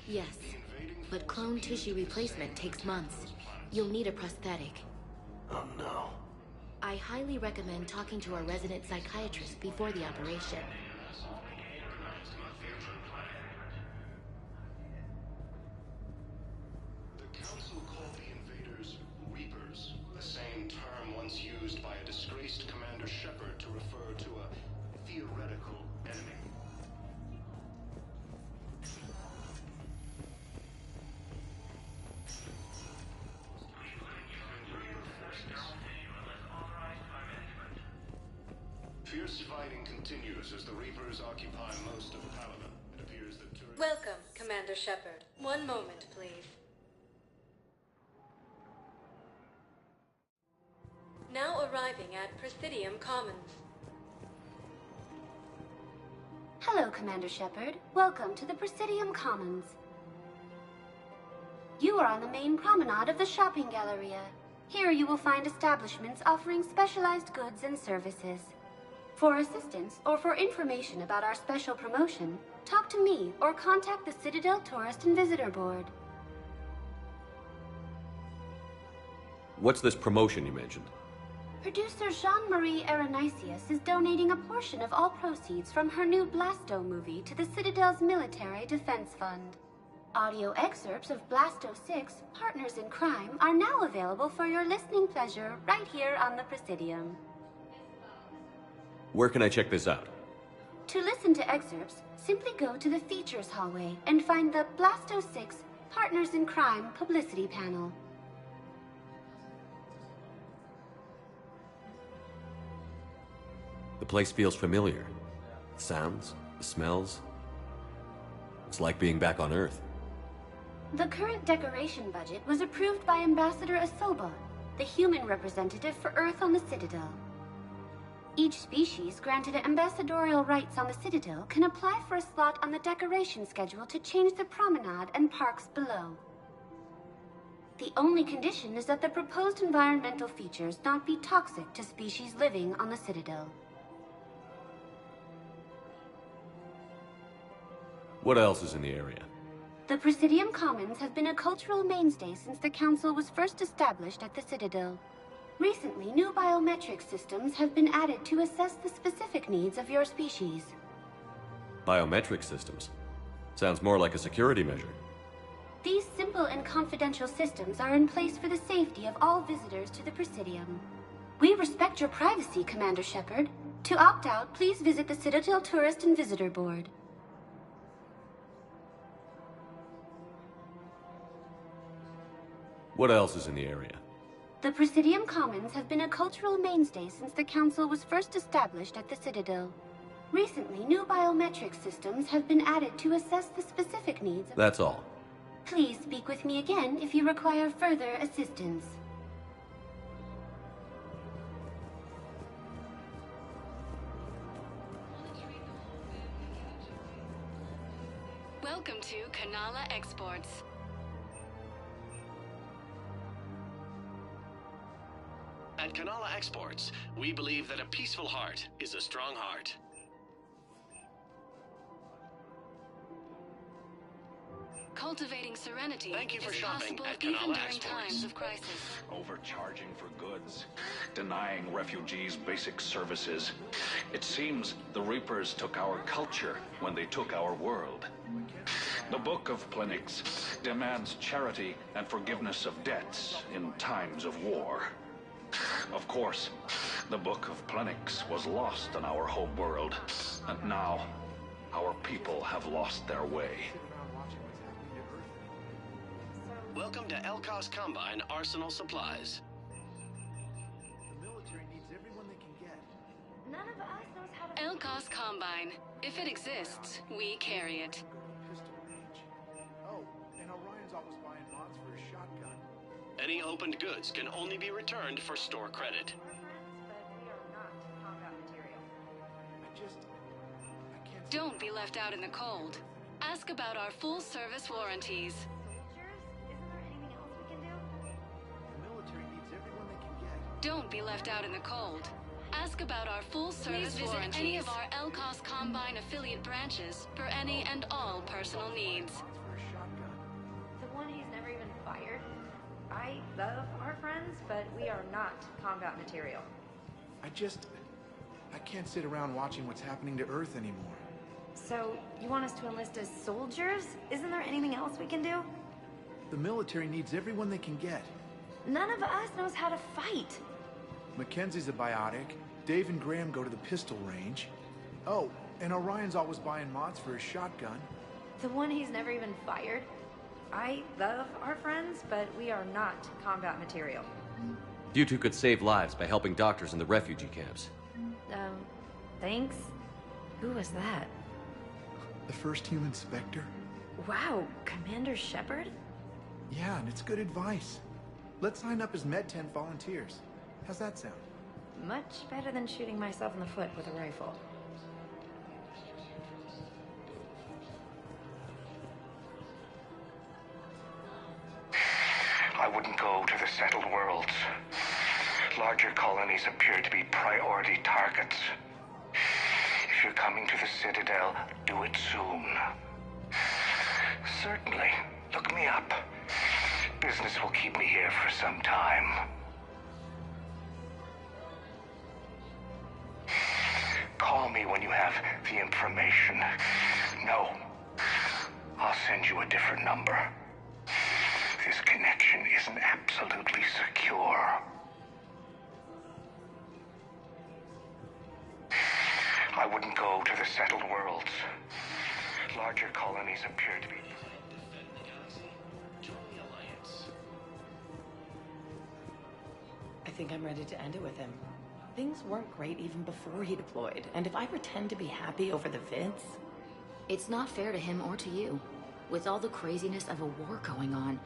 Yes, but clone tissue replacement takes months. You'll need a prosthetic. Oh no. I highly recommend talking to our resident psychiatrist before the operation. The Council called the invaders Reapers, the same term once used by a disgraced Commander Shepard to refer to a theoretical enemy. Fierce fighting continues as the Reapers occupy most of Paladin. It appears that Welcome, Commander Shepard. One moment, please. Now arriving at Presidium Commons. Hello, Commander Shepard. Welcome to the Presidium Commons. You are on the main promenade of the Shopping Galleria. Here you will find establishments offering specialized goods and services. For assistance or for information about our special promotion, talk to me or contact the Citadel Tourist and Visitor Board. What's this promotion you mentioned? Producer Jean-Marie Aranicius is donating a portion of all proceeds from her new Blasto movie to the Citadel's Military Defense Fund. Audio excerpts of Blasto 6, Partners in Crime, are now available for your listening pleasure right here on the Presidium. Where can I check this out? To listen to excerpts, simply go to the Features hallway and find the Blasto 6 Partners in Crime publicity panel. The place feels familiar. The sounds, the smells. It's like being back on Earth. The current decoration budget was approved by Ambassador Asoba, the human representative for Earth on the Citadel. Each species granted ambassadorial rights on the Citadel can apply for a slot on the decoration schedule to change the promenade and parks below. The only condition is that the proposed environmental features not be toxic to species living on the Citadel. What else is in the area? The Presidium Commons have been a cultural mainstay since the Council was first established at the Citadel. Recently, new biometric systems have been added to assess the specific needs of your species. Biometric systems? Sounds more like a security measure. These simple and confidential systems are in place for the safety of all visitors to the Presidium. We respect your privacy, Commander Shepard. To opt out, please visit the Citadel Tourist and Visitor Board. What else is in the area? The Presidium Commons have been a cultural mainstay since the Council was first established at the Citadel. Recently, new biometric systems have been added to assess the specific needs of... That's all. Please speak with me again if you require further assistance. Welcome to Kanala Exports. At Kanala Exports, we believe that a peaceful heart is a strong heart. Cultivating serenity Thank you for is shopping possible at even Kanala during Exports. times of crisis. Overcharging for goods, denying refugees basic services. It seems the Reapers took our culture when they took our world. The Book of Plenix demands charity and forgiveness of debts in times of war. Of course, the Book of Plenix was lost in our home world, and now our people have lost their way. Welcome to Elkos Combine Arsenal Supplies. The military needs everyone they can get. None of us knows how to... Elkos Combine. If it exists, we carry it. Pistol range. Oh, and Orion's always buying mods for his shotgun. Any opened goods can only be returned for store credit. I can't... Don't be left out in the cold. Ask about our full-service warranties. The military needs everyone they can get. Don't be left out in the cold. Ask about our full-service Please visit warranties. any of our Elkos Combine affiliate branches for any and all personal needs. The one he's never even fired. I love our friends, but we are not combat material. I can't sit around watching what's happening to Earth anymore. So, you want us to enlist as soldiers? Isn't there anything else we can do? The military needs everyone they can get. None of us knows how to fight. Mackenzie's a biotic. Dave and Graham go to the pistol range. Oh, and Orion's always buying mods for his shotgun. The one he's never even fired. I love our friends, but we are not combat material. You two could save lives by helping doctors in the refugee camps. Thanks? Who was that? The first human Spectre? Wow, Commander Shepard? Yeah, and it's good advice. Let's sign up as Med-10 volunteers. How's that sound? Much better than shooting myself in the foot with a rifle. I wouldn't go to the settled worlds. Larger colonies appear to be priority targets. If you're coming to the Citadel, do it soon. Certainly. Look me up. Business will keep me here for some time. Call me when you have the information. No. I'll send you a different number. This connection isn't absolutely secure. I wouldn't go to the settled worlds. Larger colonies appear to be... I think I'm ready to end it with him. Things weren't great even before he deployed, and if I pretend to be happy over the vids... It's not fair to him or to you. With all the craziness of a war going on,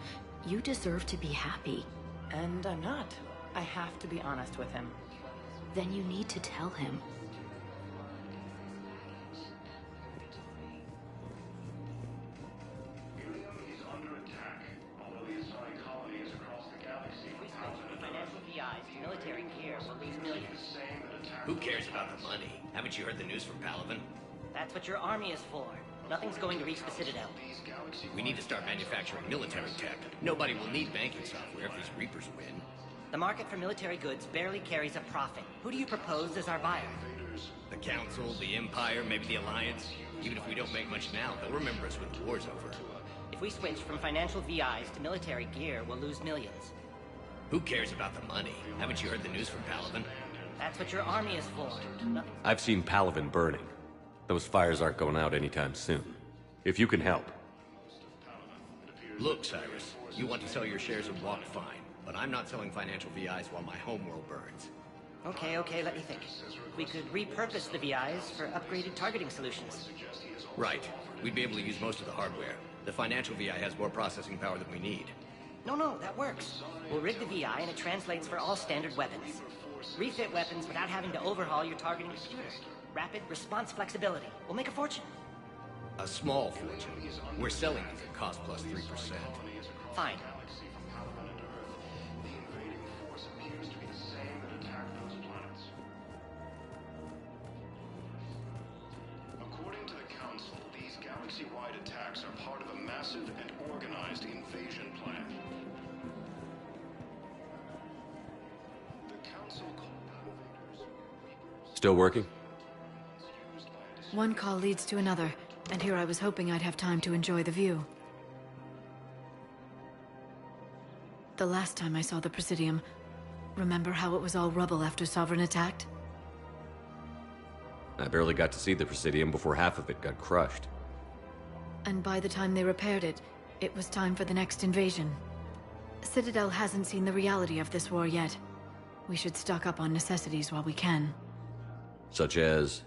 you deserve to be happy. And I'm not. I have to be honest with him. Then you need to tell him. Military gear will lose millions. Who cares about the money? Haven't you heard the news from Palaven? That's what your army is for. Nothing's going to reach the Citadel. We need to start manufacturing military tech. Nobody will need banking software if these Reapers win. The market for military goods barely carries a profit. Who do you propose as our buyer? The Council, the Empire, maybe the Alliance. Even if we don't make much now, they'll remember us when the war's over. If we switch from financial VIs to military gear, we'll lose millions. Who cares about the money? Haven't you heard the news from Palaven? That's what your army is for. Nothing. I've seen Palaven burning. Those fires aren't going out anytime soon. If you can help. Look, Cyrus, you want to sell your shares of Walk, fine. But I'm not selling financial VIs while my homeworld burns. Okay, let me think. We could repurpose the VIs for upgraded targeting solutions. Right. We'd be able to use most of the hardware. The financial VI has more processing power than we need. No, that works. We'll rig the VI and it translates for all standard weapons. Refit weapons without having to overhaul your targeting computer. Rapid response flexibility. We'll make a fortune. A small fortune. We're selling these at cost plus 3%. Fine. According to the Council, these galaxy-wide attacks are part of a massive and organized invasion plan. The Council Still working? One call leads to another, and here I was hoping I'd have time to enjoy the view. The last time I saw the Presidium, remember how it was all rubble after Sovereign attacked? I barely got to see the Presidium before half of it got crushed. And by the time they repaired it, it was time for the next invasion. Citadel hasn't seen the reality of this war yet. We should stock up on necessities while we can. Such as?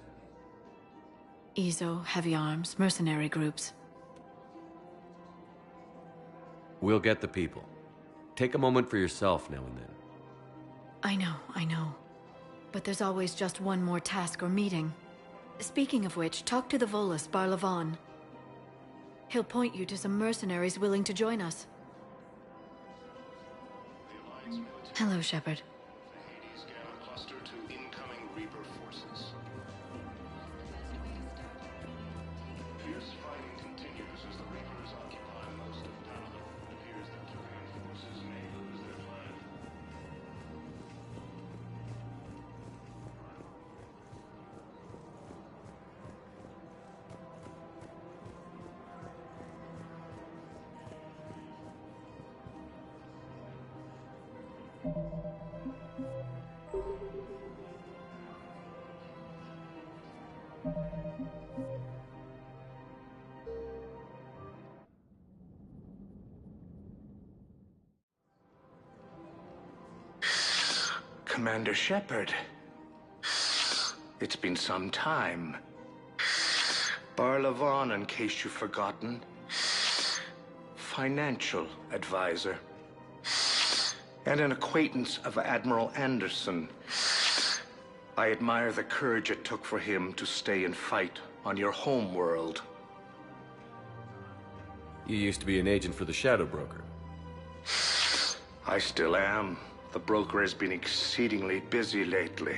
EZO, heavy arms, mercenary groups. We'll get the people. Take a moment for yourself now and then. I know. But there's always just one more task or meeting. Speaking of which, talk to the Volus, Barlavon. He'll point you to some mercenaries willing to join us. Hello, Shepard. Hades Gamma cluster to incoming Reaper forces. Fierce fighting continues as the Reapers occupy most of Palaven. It appears that Terran forces may lose their plan. Commander Shepard. It's been some time. Barlavon, in case you've forgotten. Financial advisor. And an acquaintance of Admiral Anderson. I admire the courage it took for him to stay and fight on your home world. You used to be an agent for the Shadow Broker. I still am. The broker has been exceedingly busy lately.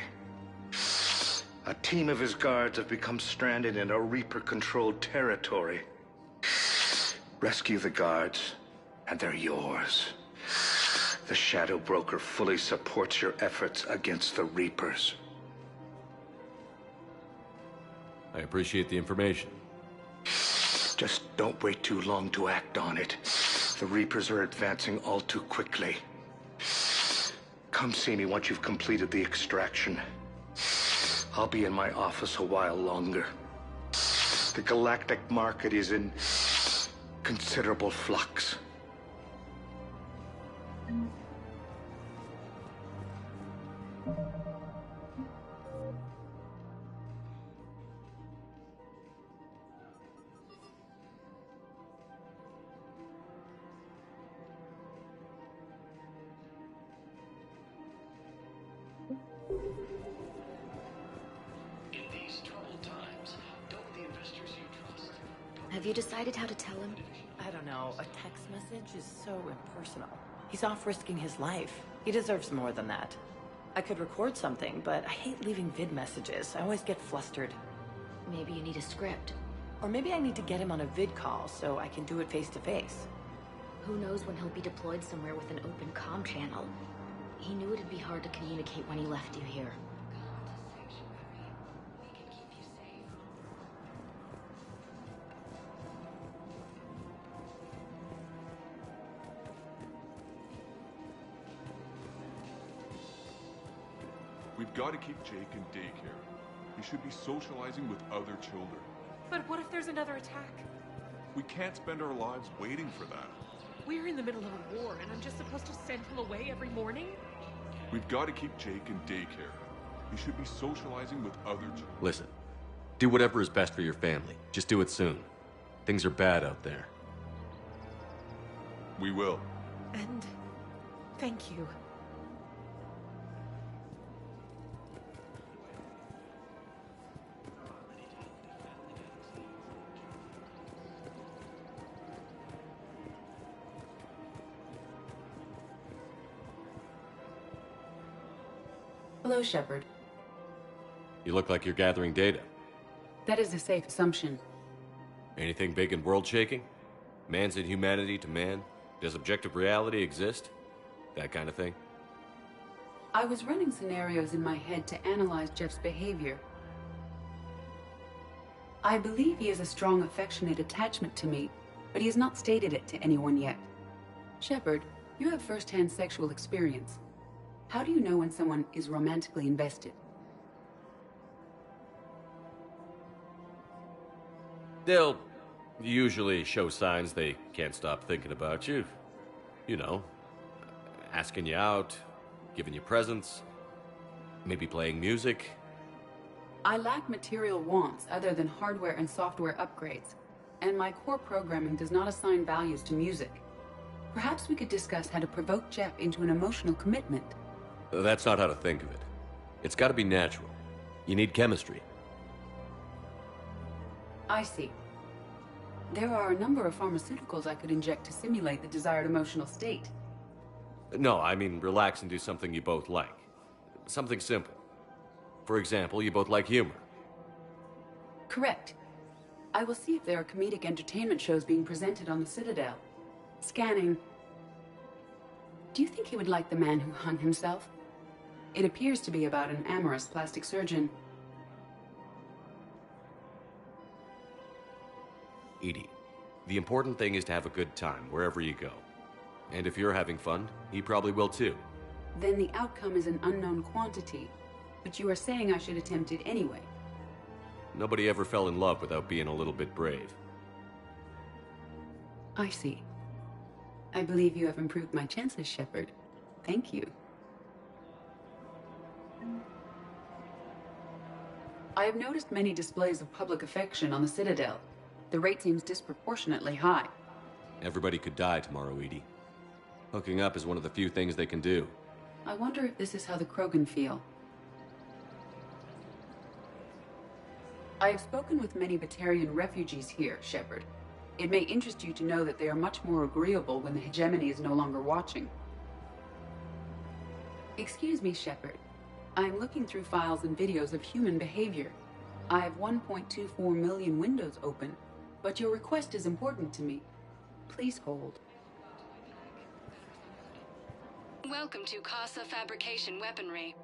A team of his guards have become stranded in a Reaper-controlled territory. Rescue the guards, and they're yours. The Shadow Broker fully supports your efforts against the Reapers. I appreciate the information. Just don't wait too long to act on it. The Reapers are advancing all too quickly. Come see me once you've completed the extraction. I'll be in my office a while longer. The galactic market is in considerable flux. Have you decided how to tell him? I don't know. A text message is so impersonal. He's off risking his life. He deserves more than that. I could record something, but I hate leaving vid messages. I always get flustered. Maybe you need a script. Or maybe I need to get him on a vid call so I can do it face to face. Who knows when he'll be deployed somewhere with an open comm channel. He knew it'd be hard to communicate when he left you here. We've got to keep Jake in daycare. He should be socializing with other children. But what if there's another attack? We can't spend our lives waiting for that. We're in the middle of a war, and I'm just supposed to send him away every morning? We've got to keep Jake in daycare. He should be socializing with other children. Listen, do whatever is best for your family. Just do it soon. Things are bad out there. We will. And thank you. Hello, Shepard. You look like you're gathering data. That is a safe assumption. Anything big and world-shaking? Man's inhumanity to man? Does objective reality exist? That kind of thing? I was running scenarios in my head to analyze Jeff's behavior. I believe he has a strong affectionate attachment to me, but he has not stated it to anyone yet. Shepard, you have first-hand sexual experience. How do you know when someone is romantically invested? They'll usually show signs they can't stop thinking about you. You know, asking you out, giving you presents, maybe playing music. I lack material wants other than hardware and software upgrades, and my core programming does not assign values to music. Perhaps we could discuss how to provoke Jeff into an emotional commitment. That's not how to think of it. It's got to be natural. You need chemistry. I see. There are a number of pharmaceuticals I could inject to simulate the desired emotional state. No, I mean relax and do something you both like. Something simple. For example, you both like humor. Correct. I will see if there are comedic entertainment shows being presented on the Citadel. Scanning. Do you think he would like The Man Who Hung Himself? It appears to be about an amorous plastic surgeon. Edie, the important thing is to have a good time wherever you go. And if you're having fun, he probably will too. Then the outcome is an unknown quantity. But you are saying I should attempt it anyway. Nobody ever fell in love without being a little bit brave. I see. I believe you have improved my chances, Shepard. Thank you. I have noticed many displays of public affection on the Citadel. The rate seems disproportionately high. Everybody could die tomorrow, Edie. Hooking up is one of the few things they can do. I wonder if this is how the Krogan feel. I have spoken with many Batarian refugees here, Shepard. It may interest you to know that they are much more agreeable when the hegemony is no longer watching. Excuse me, Shepard. I am looking through files and videos of human behavior. I have 1.24 million windows open, but your request is important to me. Please hold. Welcome to Casa Fabrication Weaponry.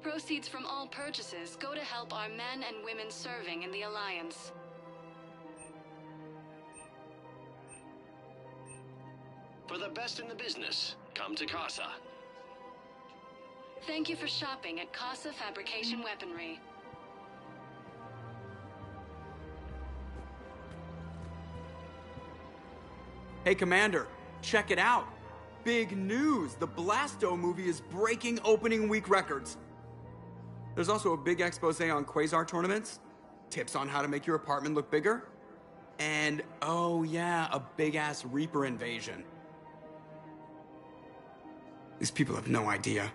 Proceeds from all purchases go to help our men and women serving in the Alliance. For the best in the business, come to Casa. Thank you for shopping at Casa Fabrication Weaponry. Hey, Commander, check it out. Big news! The Blasto movie is breaking opening week records. There's also a big expose on Quasar tournaments, tips on how to make your apartment look bigger, and, oh yeah, a big-ass Reaper invasion. These people have no idea.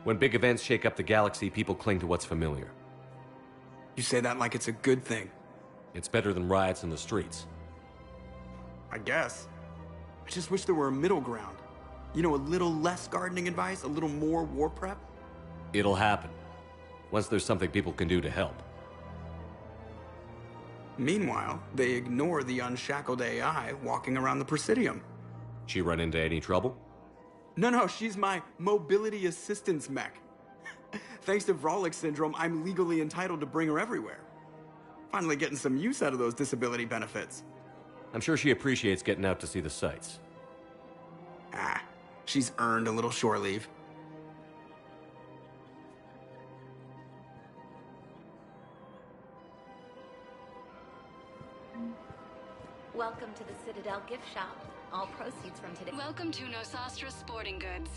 When big events shake up the galaxy, people cling to what's familiar. You say that like it's a good thing. It's better than riots in the streets. I guess. I just wish there were a middle ground. You know, a little less gardening advice, a little more war prep. It'll happen. Once there's something people can do to help. Meanwhile, they ignore the unshackled AI walking around the Presidium. She run into any trouble? No, she's my mobility assistance mech. Thanks to Vrolic syndrome, I'm legally entitled to bring her everywhere. Finally getting some use out of those disability benefits. I'm sure she appreciates getting out to see the sights. She's earned a little shore leave. Welcome to the Citadel gift shop. All proceeds from today. Welcome to Nosastra Sporting Goods.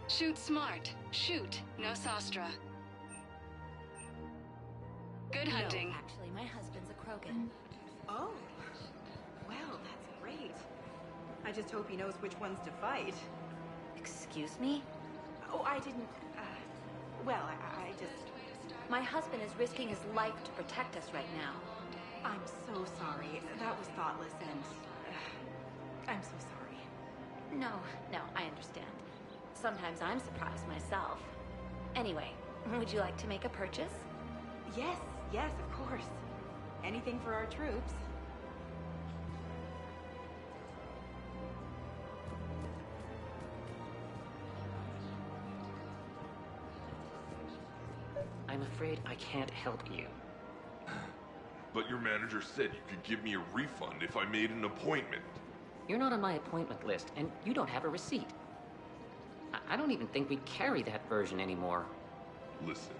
Shoot smart. Shoot Nosastra. Good hunting. No, actually, my husband's a Krogan. Oh. Well, that's great. I just hope he knows which ones to fight. Excuse me? Oh, I didn't... well, I just... My husband is risking his life to protect us right now. I'm so sorry. That was thoughtless and... I'm so sorry. No, I understand. Sometimes I'm surprised myself. Anyway, would you like to make a purchase? Yes, of course. Anything for our troops. I'm afraid I can't help you. But your manager said you could give me a refund if I made an appointment. You're not on my appointment list, and you don't have a receipt. I don't even think we carry that version anymore. Listen,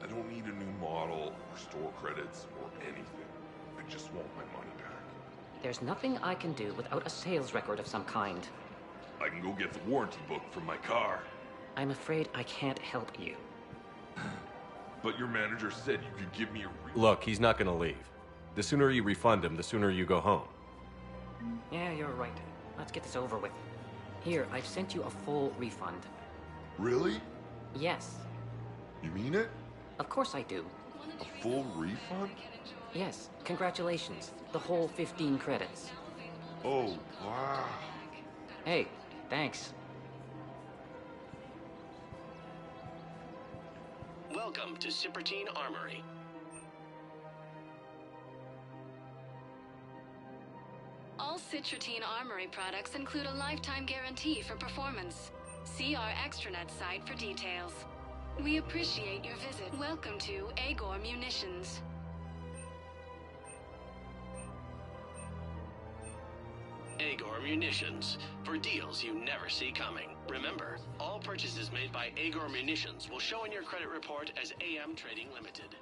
I don't need a new model or store credits or anything. I just want my money back. There's nothing I can do without a sales record of some kind. I can go get the warranty book from my car. I'm afraid I can't help you. But your manager said you could give me a refund. Look, he's not gonna leave. The sooner you refund him, the sooner you go home. Yeah, you're right. Let's get this over with. Here, I've sent you a full refund. Really? Yes. You mean it? Of course I do. A full refund? Yes, congratulations. The whole 15 credits. Oh, wow. Hey, thanks. Welcome to Cipertine Armory. All Citrotine Armory products include a lifetime guarantee for performance. See our extranet site for details. We appreciate your visit. Welcome to Agor Munitions. Agor Munitions, for deals you never see coming. Remember, all purchases made by Agor Munitions will show in your credit report as AM Trading Limited.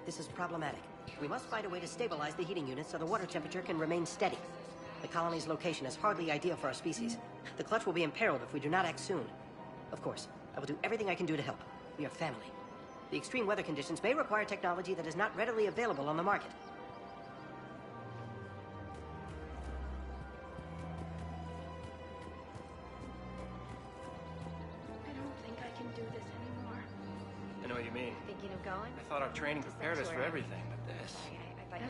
This is problematic. We must find a way to stabilize the heating unit so the water temperature can remain steady. The colony's location is hardly ideal for our species. The clutch will be imperiled if we do not act soon. Of course, I will do everything I can do to help. We are family. The extreme weather conditions may require technology that is not readily available on the market. I don't think I can do this anymore. I know what you mean. Thinking of going? I thought our training prepared us for everything, but this...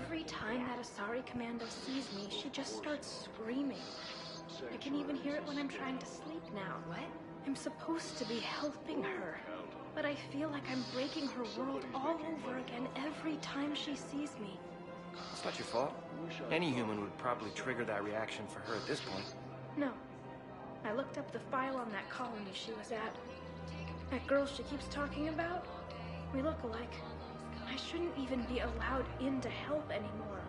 Every time that Asari Commando sees me, she just starts screaming. I can even hear it when I'm trying to sleep now. What? I'm supposed to be helping her, but I feel like I'm breaking her world all over again every time she sees me. It's not your fault. Any human would probably trigger that reaction for her at this point. No. I looked up the file on that colony she was at. That girl she keeps talking about? We look alike. I shouldn't even be allowed in to help anymore.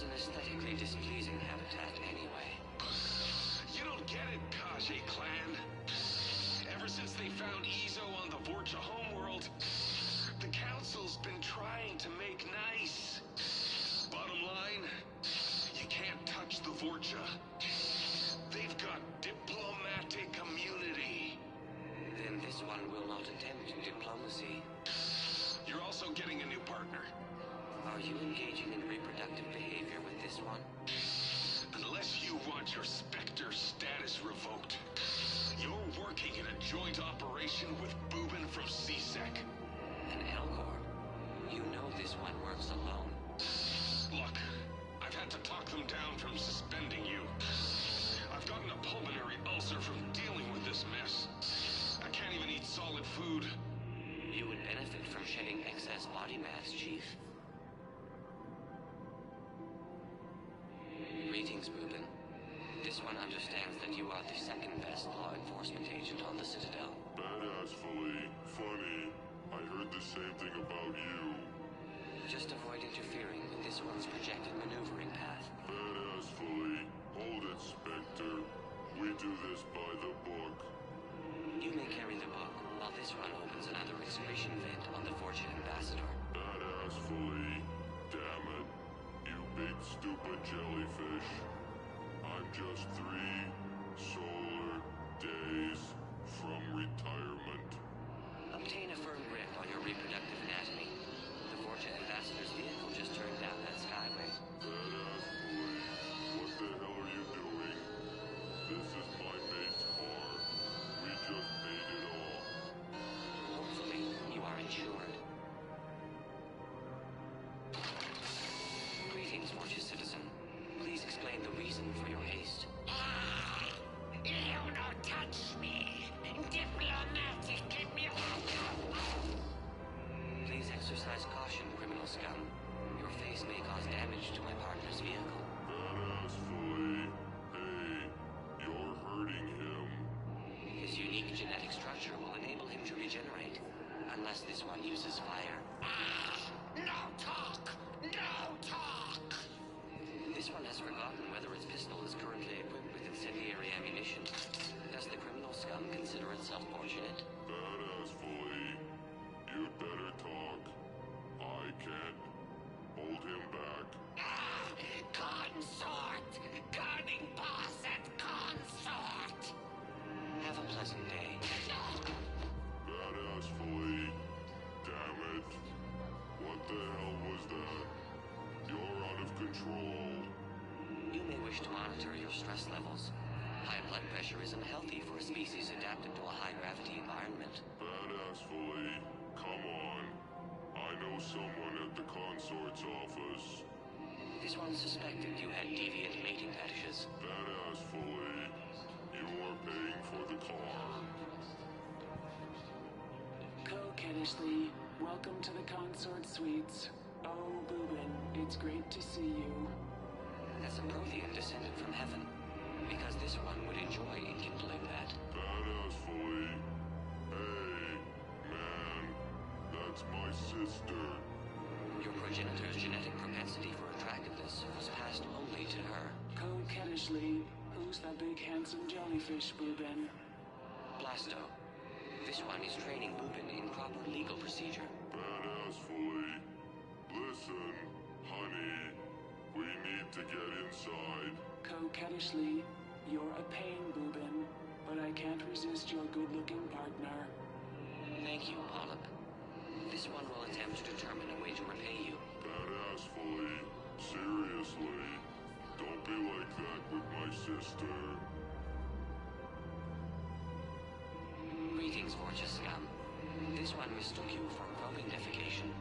was an aesthetically displeasing habitat anyway. You don't get it, Kaji clan. Ever since they found Izo on the Vorcha homeworld, the Council's been trying to make nice. Bottom line, you can't touch the Vorcha. They've got diplomatic immunity. Then this one will not attempt diplomacy. You're also getting a new partner. Are you engaging in reproductive behavior with this one? Unless you want your Spectre status revoked, you're working in a joint operation with Boobin from CSEC. And Elcor, you know this one works alone. Look, I've had to talk them down from suspending you. I've gotten a pulmonary ulcer from dealing with this mess. I can't even eat solid food. You would benefit from shedding excess body mass, Chief. Greetings, Boobin. This one understands that you are the second best law enforcement agent on the Citadel. Badassfully funny. I heard the same thing about you. Just avoid interfering with this one's projected maneuvering path. Badassfully. Hold it, Spectre. We do this by the book. You may carry the book, while this one opens another excretion vent on the Vorcha Ambassador. Badassfully. Damn it. You big stupid jellyfish. I'm just 3 solar days from retirement. Obtain a firm grip on your reproductive anatomy. The Vorcha Ambassador's vehicle just turned down that skyway. Badassfully. What the hell are you doing? This is my mate's car. We just paid it off. Hopefully, you are insured. Greetings, Vorcha citizen. Please explain the reason for your haste. You don't touch me. Diplomatic Please exercise caution, criminal scum. Your face may cause damage to my partner's vehicle. Badassfully. Hey, you're hurting him. His unique genetic structure will enable him to regenerate, unless this one uses fire. No talk! No talk! This one has forgotten whether its pistol is currently equipped with incendiary ammunition. Does the criminal scum consider itself fortunate? Badassfully. You'd better talk. I can't hold him back. Consort! Guarding boss at consort! Have a pleasant day. Badassfully. Damn it. What the hell was that? You're out of control. You may wish to monitor your stress levels. High blood pressure is unhealthy for a species adapted to a high-gravity environment. Badassfully. Come on. I know someone at the consort's office. This one suspected you had deviant mating fetishes. Badassfully. You are paying for the car. Kennishley, welcome to the Consort Suites. Oh, Boobin, it's great to see you. As a Prothean descended from heaven, because this one would enjoy enkindling that. Badassfully. Hey, man, that's my sister. Your progenitor's genetic propensity for attractiveness was passed only to her. Kennishley, who's that big handsome jellyfish, Boobin? Blasto. This one is training Boobin in proper legal procedure. Badassfully. Listen, honey, we need to get inside. Kennishley, you're a pain, Boobin, but I can't resist your good-looking partner. Thank you, Polyp. This one will attempt to determine a way to repay you. Badassfully. Seriously. Don't be like that with my sister. Greetings, Vorcha scum. This one mistook you for probing defecation.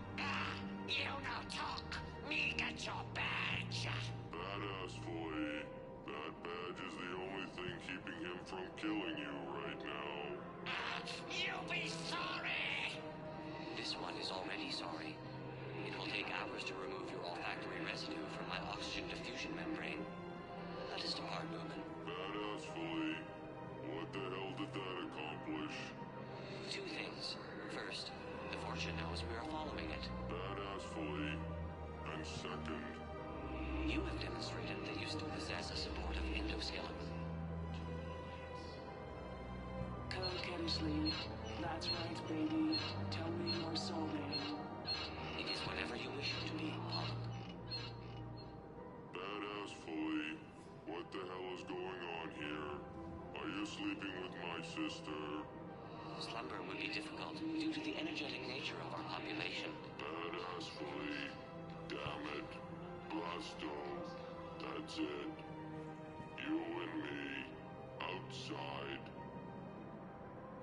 You no talk! Me get your badge! Badassfully. That badge is the only thing keeping him from killing you right now. You be sorry! This one is already sorry. It will take hours to remove your olfactory residue from my oxygen diffusion membrane. Let us depart, Boobin. Badassfully. What the hell did that accomplish? 2 things. First, the Vorcha knows we are following it. Badassfully. And second. You You have demonstrated that you still possess a supportive endoskeleton. Coquettishly. That's right, baby. Tell me your soul name. It is whatever you wish it to be, Polyp. Badass Fully, what the hell is going on here? Are you sleeping with my sister? Slumber would be difficult due to the energetic nature of our population. Badass Fully, damn it. Blasto, that's it. You and me, outside.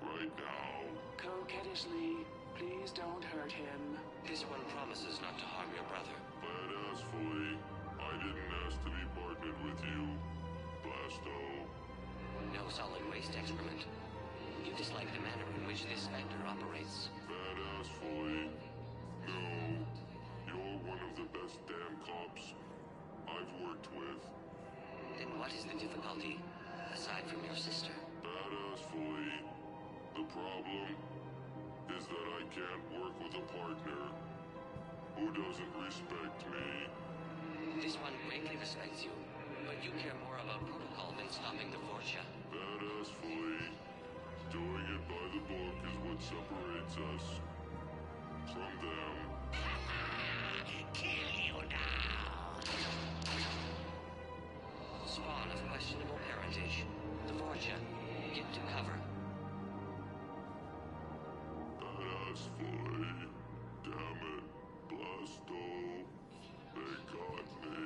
Right now. Coquettishly, please don't hurt him. This one promises not to harm your brother. Badass Fully, I didn't ask to be partnered with you, Blasto. No solid waste excrement. You dislike the manner in which this vendor operates. Badass Fully, no. You're one of the best damn cops I've worked with. Then what is the difficulty, aside from your sister? Badass Fully, the problem is that I can't work with a partner who doesn't respect me. This one greatly respects you, but you care more about protocol than stopping the Vorcha. Badass Fully, doing it by the book is what separates us from them. Kill you now! Spawn of questionable parentage. The Vorcha, get to cover. Badass Fully, damn it, Blasto. They got me.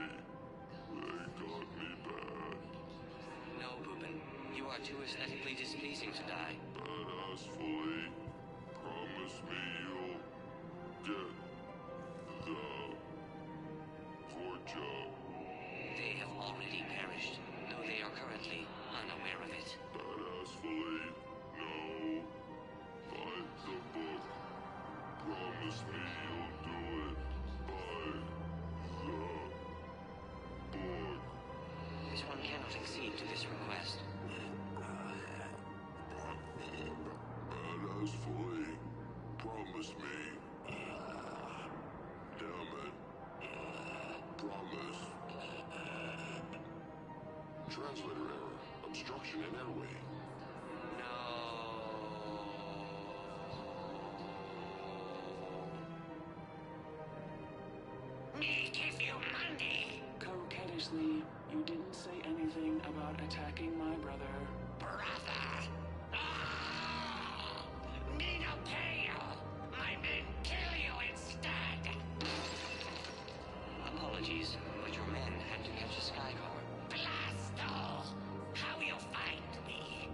They got me bad. No, Boobin. You are too aesthetically displeasing to die. Badass Fully, promise me you'll get the Vorcha. They have already perished, though they are currently unaware of it. Badass Fully, no. By the book. Promise me you'll do it. By the book. This one cannot accede to this request. Badass Fully, promise me. Damn it. Promise. Translator error. Obstruction in airway. Me give you money. Coquettishly, you didn't say anything about attacking my brother. Brother. Me no pay you. My men kill you instead. Apologies, but your men had to catch a Skycar. Blasto. How you find me?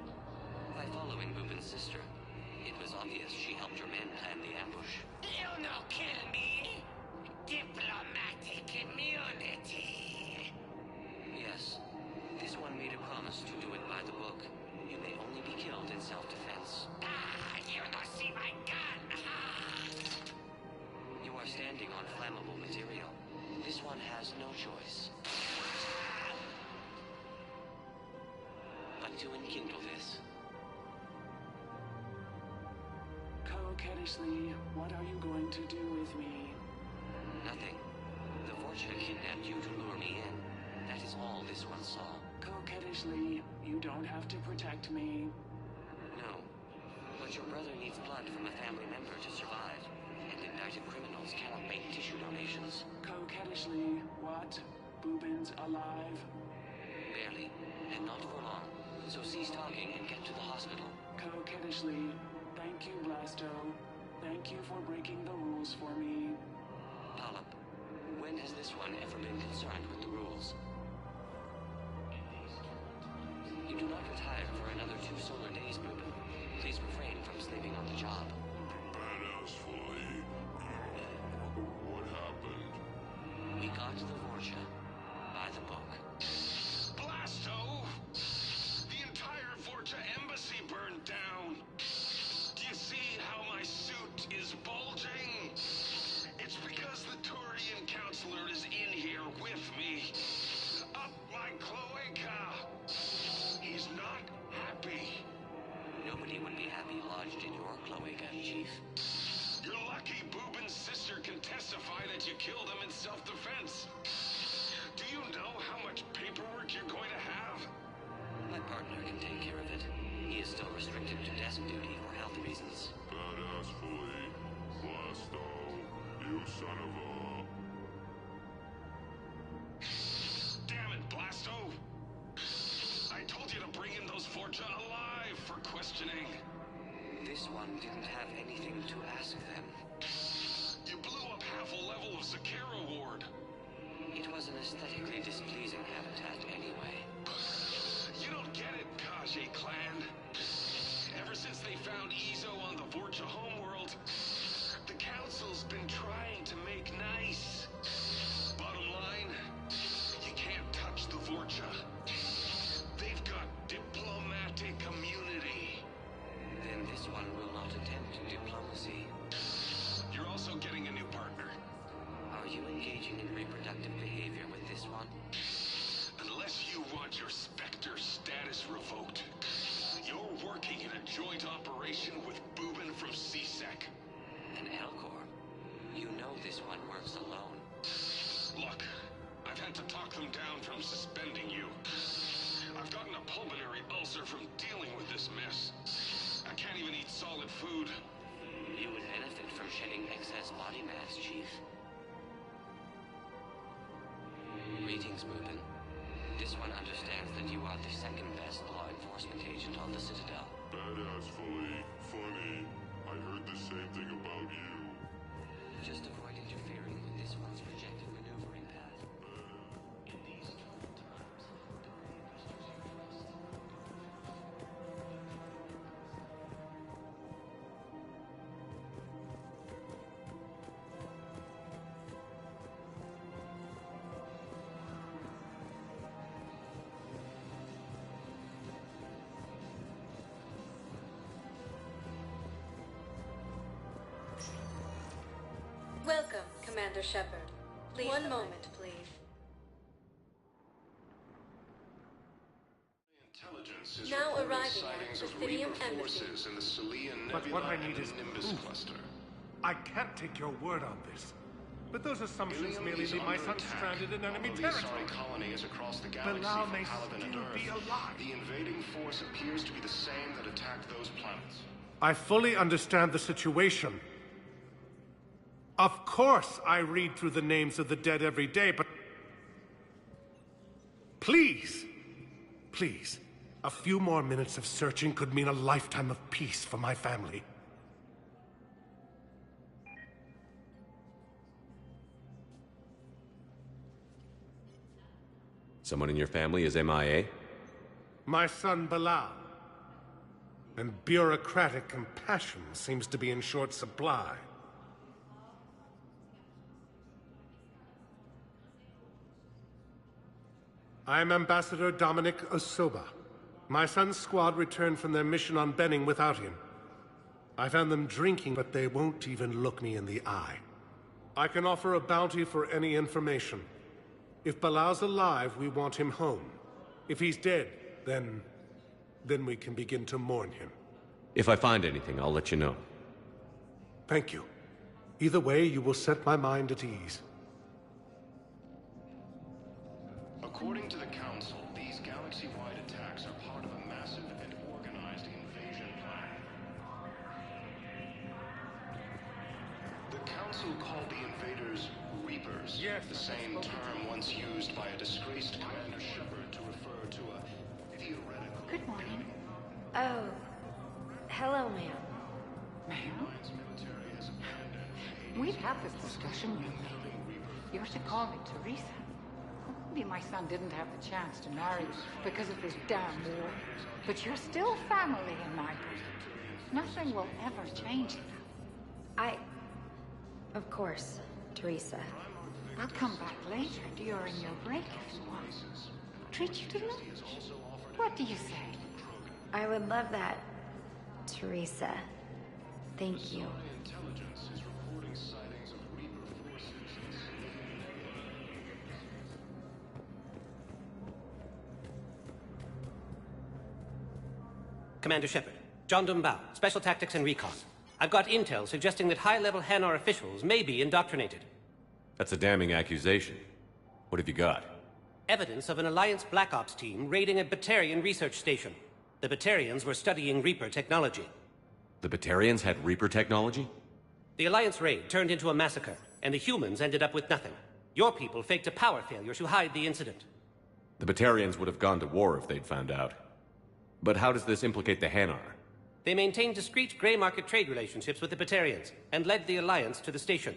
By following Boobin's sister. It was obvious she helped your men plan the ambush. You no kill me. Diplomatic immunity. Yes. This one made a promise to do it by the book. You may only be killed in self-defense. You no see my gun, huh? You are standing on flammable material. This one has no choice but to enkindle this. Coquettishly, what are you going to do with me? Nothing. The Vorcha kidnapped you to lure me in. That is all this one saw. Coquettishly, you don't have to protect me. No. But your brother needs blood from a family member to survive. And indicted criminals cannot make tissue donations. Coquettishly, what? Boobin's alive? Barely. And not for long. So cease talking and get to the hospital. Coquettishly, thank you, Blasto. Thank you for breaking the rules for me. Polyp, when has this one ever been concerned with the rules? You do not retire for another 2 solar days, Boobin. Please refrain from sleeping on the job. Badass Fully. What happened? We got the Vorcha. By the book. Blasto! The entire Vorcha embassy burned down. Do you see how my suit is bulging? It's because the Turian counselor is in here with me. Up my cloaca. He's not happy. Nobody would be happy lodged in your cloaca, Chief. You're lucky Boobin's sister can testify that you killed him in self-defense. Do you My partner can take care of it. He is still restricted to desk duty for health reasons. Badass fully. Blasto, you son of a... Damn it, Blasto! I told you to bring in those Forja alive for questioning. This one didn't have anything to ask them. You blew up half a level of Zakera Ward. It was an aesthetically displeasing habitat anyway. You don't get it, Kage clan. Ever since they found Izo on the Vorcha homeworld, the Council's been trying to make nice. Bottom line, you can't touch the Vorcha. They've got diplomatic immunity. Then this one will not attempt diplomacy. You're also getting a new partner. Are you engaging in reproductive behavior with this one? Unless you want your Spectre status revoked, you're working in a joint operation with Boobin from CSEC. And Elcor, you know this one works alone. Look, I've had to talk them down from suspending you. I've gotten a pulmonary ulcer from dealing with this mess. I can't even eat solid food. You would benefit from shedding excess body mass, Chief. Greetings, Boobin. This one understands that you are the second best law enforcement agent on the Citadel. Badass fully. Funny. I heard the same thing about you. Just avoid interfering with this one's projected maneuvering path. In these troubled times, Welcome, Commander Shepard. Please. One moment, please. Intelligence is Now reporting arriving sightings at of Bithynium Reaper Embassy. forces in the Celian But Nebula what I need and is the Nimbus proof. cluster. I can't take your word on this. But those assumptions Ilium merely is leave my under son attack. stranded in enemy All the territory. Asari colonies across the galaxy Bilal from may Paladin and still Earth. be alive. The invading force appears to be the same that attacked those planets. I fully understand the situation. Of course I read through the names of the dead every day, but... Please, please, a few more minutes of searching could mean a lifetime of peace for my family. Someone in your family is MIA? My son Bilal. And bureaucratic compassion seems to be in short supply. I am Ambassador Dominic Osoba. My son's squad returned from their mission on Benning without him. I found them drinking, but they won't even look me in the eye. I can offer a bounty for any information. If Bilal's alive, we want him home. If he's dead, then we can begin to mourn him. If I find anything, I'll let you know. Thank you. Either way, you will set my mind at ease. According to the Council, these galaxy-wide attacks are part of a massive and organized invasion plan. The Council called the invaders Reapers, the same term once used by a disgraced Commander Shepard to refer to a theoretical... Good morning. Oh, hello, ma'am. Ma'am? We've had this discussion, young lady. You're to call me Teresa. Maybe my son didn't have the chance to marry you because of this damn war. But you're still family in my book. Nothing will ever change that. Of course, Teresa. I'll come back later during your break if you want. Treat you to lunch. What do you say? I would love that, Teresa. Thank you. Intelligence is reporting sightings of Reaper forces. Commander Shepard. John Dumbao, Special Tactics and Recon. I've got intel suggesting that high-level Hanar officials may be indoctrinated. That's a damning accusation. What have you got? Evidence of an Alliance Black Ops team raiding a Batarian research station. The Batarians were studying Reaper technology. The Batarians had Reaper technology? The Alliance raid turned into a massacre, and the humans ended up with nothing. Your people faked a power failure to hide the incident. The Batarians would have gone to war if they'd found out. But how does this implicate the Hanar? They maintained discreet gray market trade relationships with the Batarians, and led the Alliance to the station.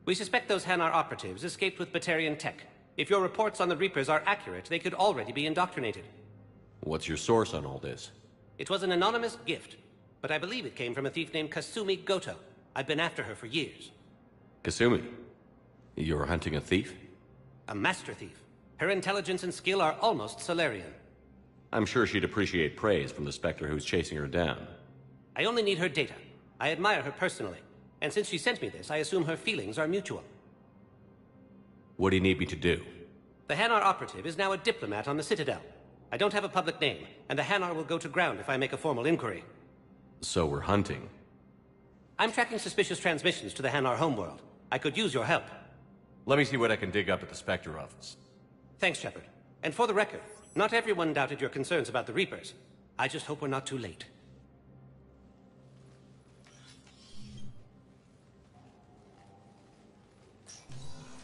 We suspect those Hanar operatives escaped with Batarian tech. If your reports on the Reapers are accurate, they could already be indoctrinated. What's your source on all this? It was an anonymous gift, but I believe it came from a thief named Kasumi Goto. I've been after her for years. Kasumi? You're hunting a thief? A master thief. Her intelligence and skill are almost Solarian. I'm sure she'd appreciate praise from the Spectre who's chasing her down. I only need her data. I admire her personally, and since she sent me this, I assume her feelings are mutual. What do you need me to do? The Hanar operative is now a diplomat on the Citadel. I don't have a public name, and the Hanar will go to ground if I make a formal inquiry. So we're hunting. I'm tracking suspicious transmissions to the Hanar homeworld. I could use your help. Let me see what I can dig up at the Spectre office. Thanks, Shepard. And for the record, not everyone doubted your concerns about the Reapers. I just hope we're not too late.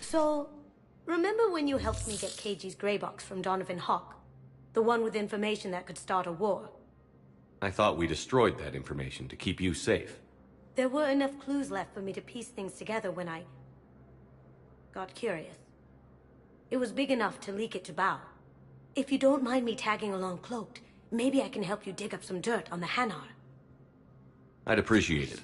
So, remember when you helped me get KG's gray box from Donovan Hawk? The one with information that could start a war? I thought we destroyed that information to keep you safe. There were enough clues left for me to piece things together when I got curious. It was big enough to leak it to Bao. If you don't mind me tagging along cloaked, maybe I can help you dig up some dirt on the Hanar. I'd appreciate it.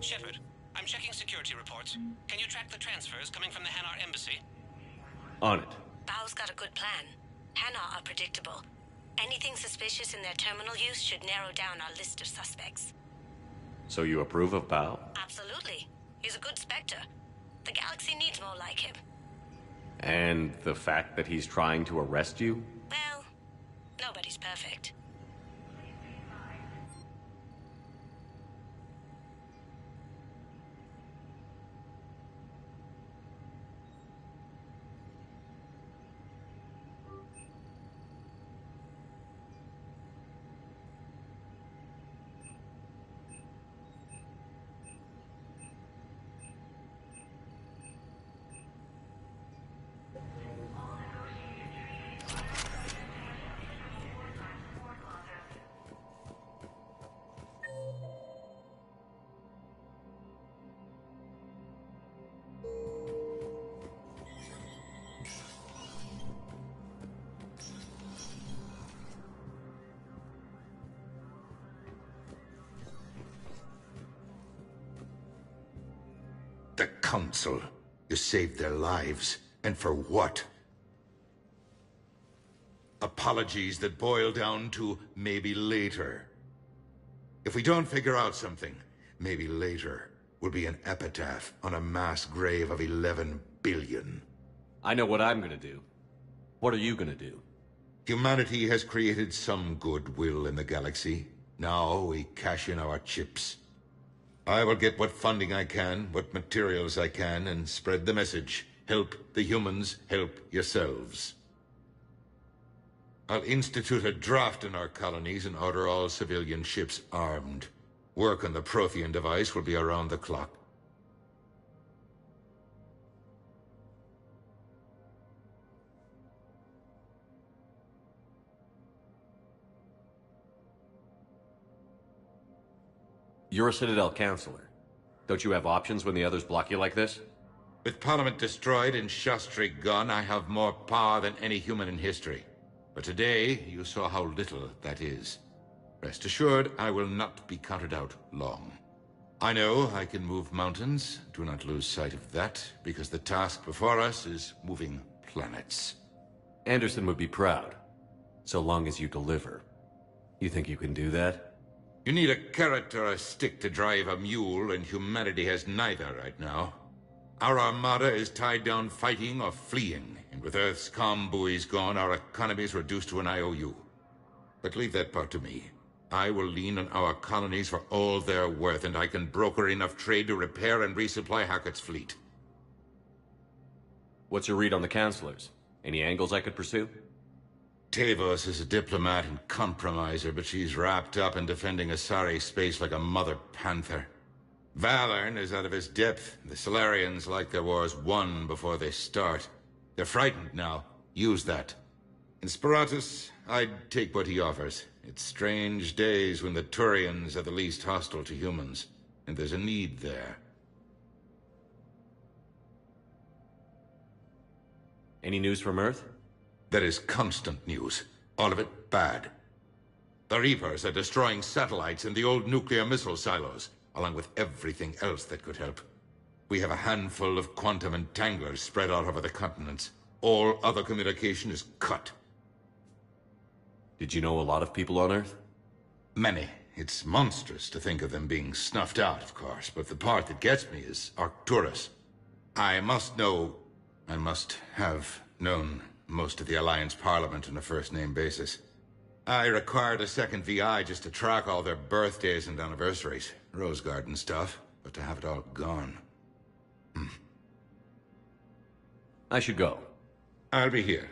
Shepard, I'm checking security reports. Can you track the transfers coming from the Hanar embassy? On it. Bao's got a good plan. Hanar are predictable. Anything suspicious in their terminal use should narrow down our list of suspects. So you approve of Bao? Absolutely. He's a good Spectre. The galaxy needs more like him. And the fact that he's trying to arrest you? Well, nobody's perfect. The Council. You saved their lives. And for what? Apologies that boil down to maybe later. If we don't figure out something, maybe later will be an epitaph on a mass grave of 11 billion. I know what I'm gonna do. What are you gonna do? Humanity has created some goodwill in the galaxy. Now we cash in our chips. I will get what funding I can, what materials I can, and spread the message. Help the humans, help yourselves. I'll institute a draft in our colonies and order all civilian ships armed. Work on the Prothean device will be around the clock. You're a Citadel counselor. Don't you have options when the others block you like this? With Parliament destroyed and Shastri gone, I have more power than any human in history. But today, you saw how little that is. Rest assured, I will not be counted out long. I know I can move mountains. Do not lose sight of that, because the task before us is moving planets. Anderson would be proud, so long as you deliver. You think you can do that? You need a carrot or a stick to drive a mule, and humanity has neither right now. Our armada is tied down fighting or fleeing, and with Earth's comm buoys gone, our economy is reduced to an IOU. But leave that part to me. I will lean on our colonies for all they're worth, and I can broker enough trade to repair and resupply Hackett's fleet. What's your read on the counselors? Any angles I could pursue? Tavos is a diplomat and compromiser, but she's wrapped up in defending Asari space like a mother panther. Valern is out of his depth. The Solarians like their wars won before they start. They're frightened now. Use that. In Sparatus, I'd take what he offers. It's strange days when the Turians are the least hostile to humans, and there's a need there. Any news from Earth? There is constant news. All of it bad. The Reapers are destroying satellites and the old nuclear missile silos, along with everything else that could help. We have a handful of quantum entanglers spread out over the continents. All other communication is cut. Did you know a lot of people on Earth? Many. It's monstrous to think of them being snuffed out, of course, but the part that gets me is Arcturus. I must have known most of the Alliance Parliament on a first-name basis. I required a second VI just to track all their birthdays and anniversaries. Rose Garden stuff, but to have it all gone. I should go. I'll be here.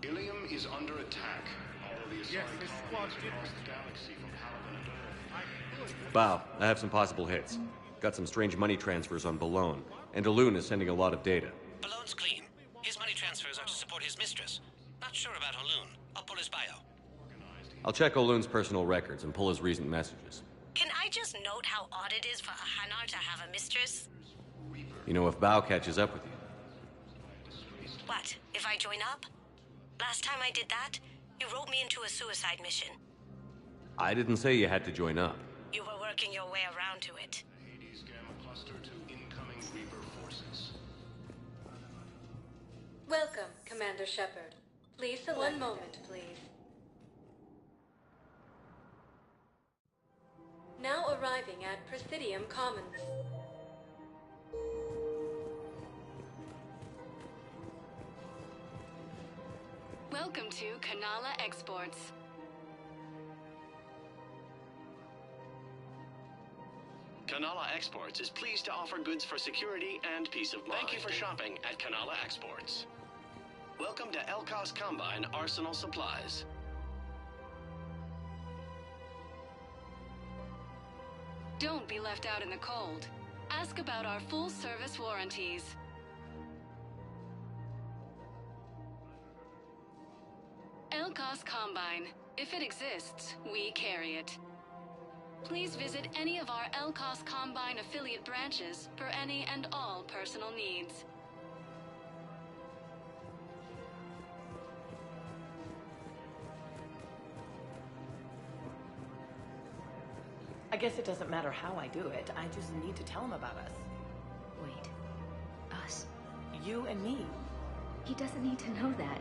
Ilium is under attack, although the Asari colonies across the galaxy from Halavan and Earth. Bow, I have some possible hits. Got some strange money transfers on Balone, and Elune is sending a lot of data. Balone's clean. His money transfers are to support his mistress. Not sure about Elune. I'll pull his bio. I'll check Olune's personal records and pull his recent messages. Can I just note how odd it is for a Hanar to have a mistress? You know, if Bow catches up with you. What, if I join up? Last time I did that, you wrote me into a suicide mission. I didn't say you had to join up. You were working your way around to it. Hades Gamma Cluster to incoming Reaper forces. Welcome, Commander Shepard. Please select. One moment, please. Now arriving at Presidium Commons. Welcome to Kanala Exports. Kanala Exports is pleased to offer goods for security and peace of mind. Thank you for shopping at Kanala Exports. Welcome to Elkos Combine Arsenal Supplies. Don't be left out in the cold. Ask about our full-service warranties. Elkos Combine. If it exists, we carry it. Please visit any of our Elkos Combine affiliate branches for any and all personal needs. I guess it doesn't matter how I do it. I just need to tell him about us. Wait. Us? You and me. He doesn't need to know that.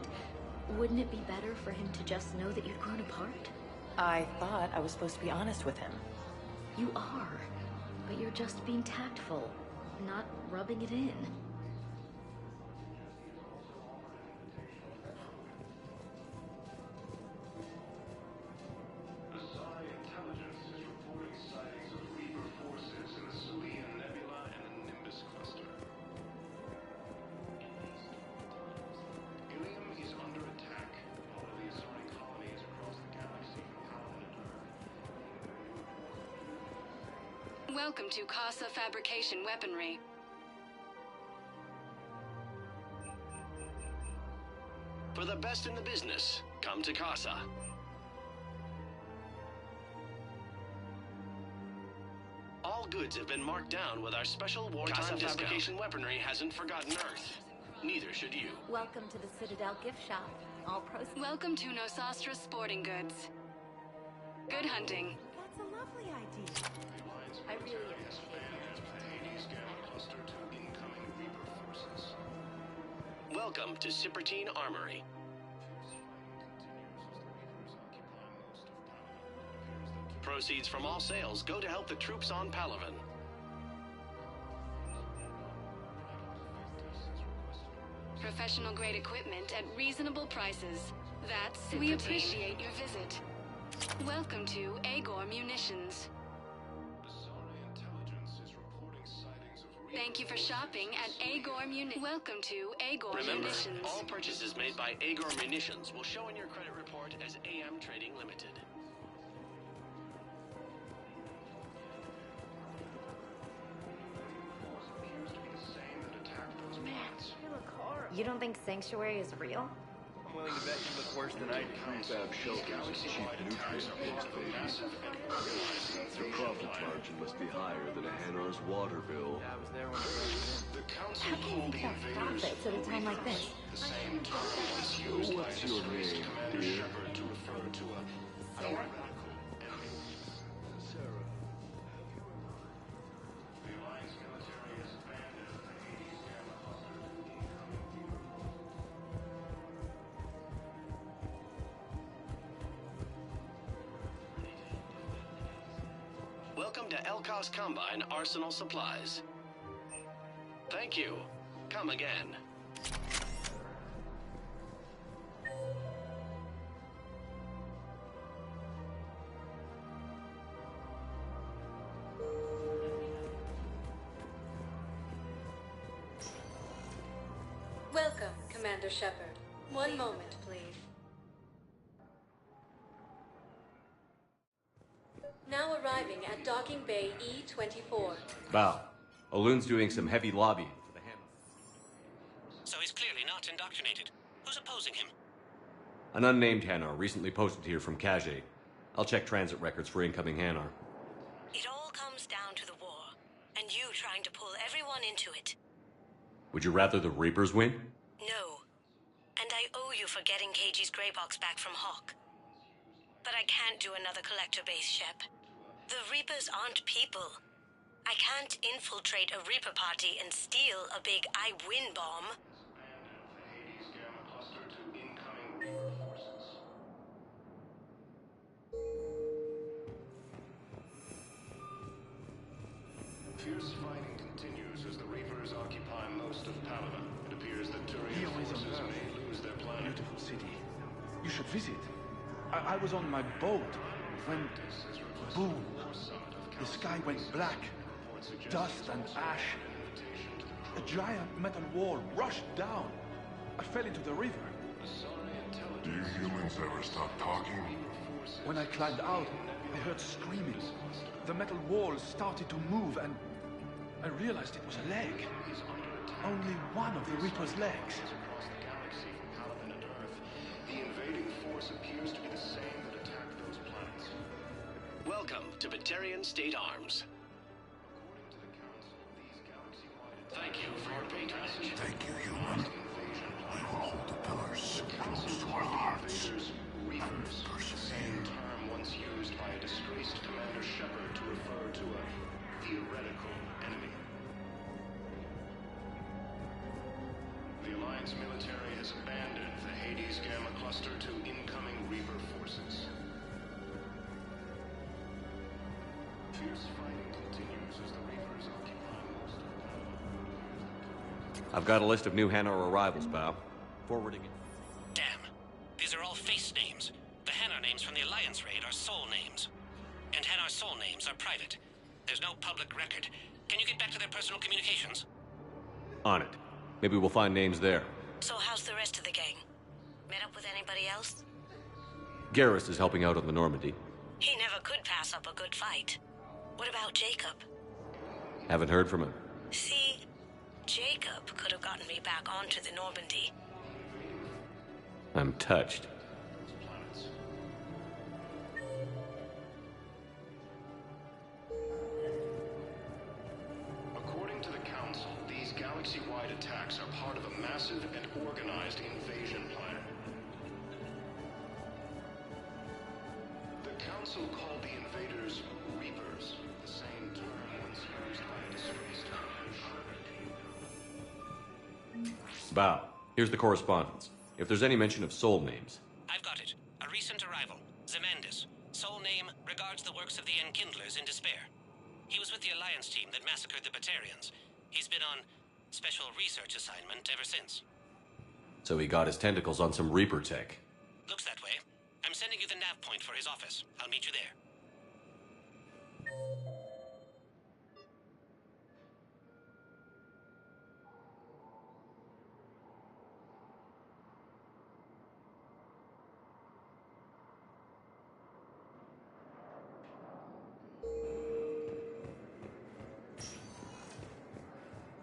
Wouldn't it be better for him to just know that you've grown apart? I thought I was supposed to be honest with him. You are. But you're just being tactful, not rubbing it in. Welcome to Casa Fabrication Weaponry. For the best in the business, come to Casa. All goods have been marked down with our special wartime discount. Casa Fabrication Weaponry hasn't forgotten Earth. Neither should you. Welcome to the Citadel gift shop. All pros. Welcome to Nosastra Sporting Goods. Good hunting. That's a lovely idea. I really appreciate it. Welcome to Cipertine Armory. Proceeds from all sales go to help the troops on Palaven. Professional grade equipment at reasonable prices. That's we appreciate your visit. Welcome to Agor Munitions. Thank you for shopping at Agor Munitions. Welcome to Agor Munitions. Remember, all purchases made by Agor Munitions will show in your credit report as AM Trading Limited. You don't think Sanctuary is real? I'm willing to bet you look worse than I do. Prefab shelters and cheap nutrient-based babies. The profit margin must be higher than a Hanar's water bill. Yeah, I was there when I was in. The council How can you make that profits at a time like this? The same term was used by What's your name, Commander dear? Shepard to refer to a Sarah. Sarah. The Alliance military has abandoned the Hades Gamma cluster. Welcome to Elkos Combine Arsenal Supplies. Thank you. Come again. Welcome, Commander Shepard. One moment, please. Now arriving at Docking Bay E-24. Val, Olun's doing some heavy lobbying for the Hanar. So he's clearly not indoctrinated. Who's opposing him? An unnamed Hanar recently posted here from Kage. I'll check transit records for incoming Hanar. It all comes down to the war, and you trying to pull everyone into it. Would you rather the Reapers win? No. And I owe you for getting KG's grey box back from Hawk. But I can't do another collector base, Shep. The Reapers aren't people. I can't infiltrate a Reaper party and steal a big I win bomb. Hades Gamma cluster to incoming Reaper forces. Fierce fighting continues as the Reapers occupy most of Palaven. It appears that Turian forces may lose their planet. Beautiful city. You should visit. I was on my boat when, boom, the sky went black. Dust and ash. A giant metal wall rushed down. I fell into the river. Do you humans ever stop talking? When I climbed out, I heard screaming. The metal wall started to move and I realized it was a leg. Only one of the Reaper's legs. Across the galaxy from Palaven and Earth, the invading force appears to be the same that attacked those planets. Welcome to Batarian State Arms. Thank you for your patronage. Thank you, human. We will hold the pillars close to our hearts. Reapers, the same term once used by a disgraced Commander Shepard to refer I've got a list of new Hanar arrivals, Bao. Forwarding it. Damn. These are all face names. The Hanar names from the Alliance raid are soul names. And Hanar soul names are private. There's no public record. Can you get back to their personal communications? On it. Maybe we'll find names there. So how's the rest of the gang? Met up with anybody else? Garrus is helping out on the Normandy. He never could pass up a good fight. What about Jacob? Haven't heard from him. See, Jacob could have gotten me back onto the Normandy. I'm touched. According to the Council, these galaxy-wide attacks are part of a massive and organized invasion plan. The Council called the invaders Reapers, the same term once used by a disgraced Commander. Bao, here's the correspondence. If there's any mention of soul names. I've got it. A recent arrival. Zemandis. Soul name regards the works of the Enkindlers in despair. He was with the Alliance team that massacred the Batarians. He's been on special research assignment ever since. So he got his tentacles on some Reaper tech. Looks that way. I'm sending you the nav point for his office. I'll meet you there.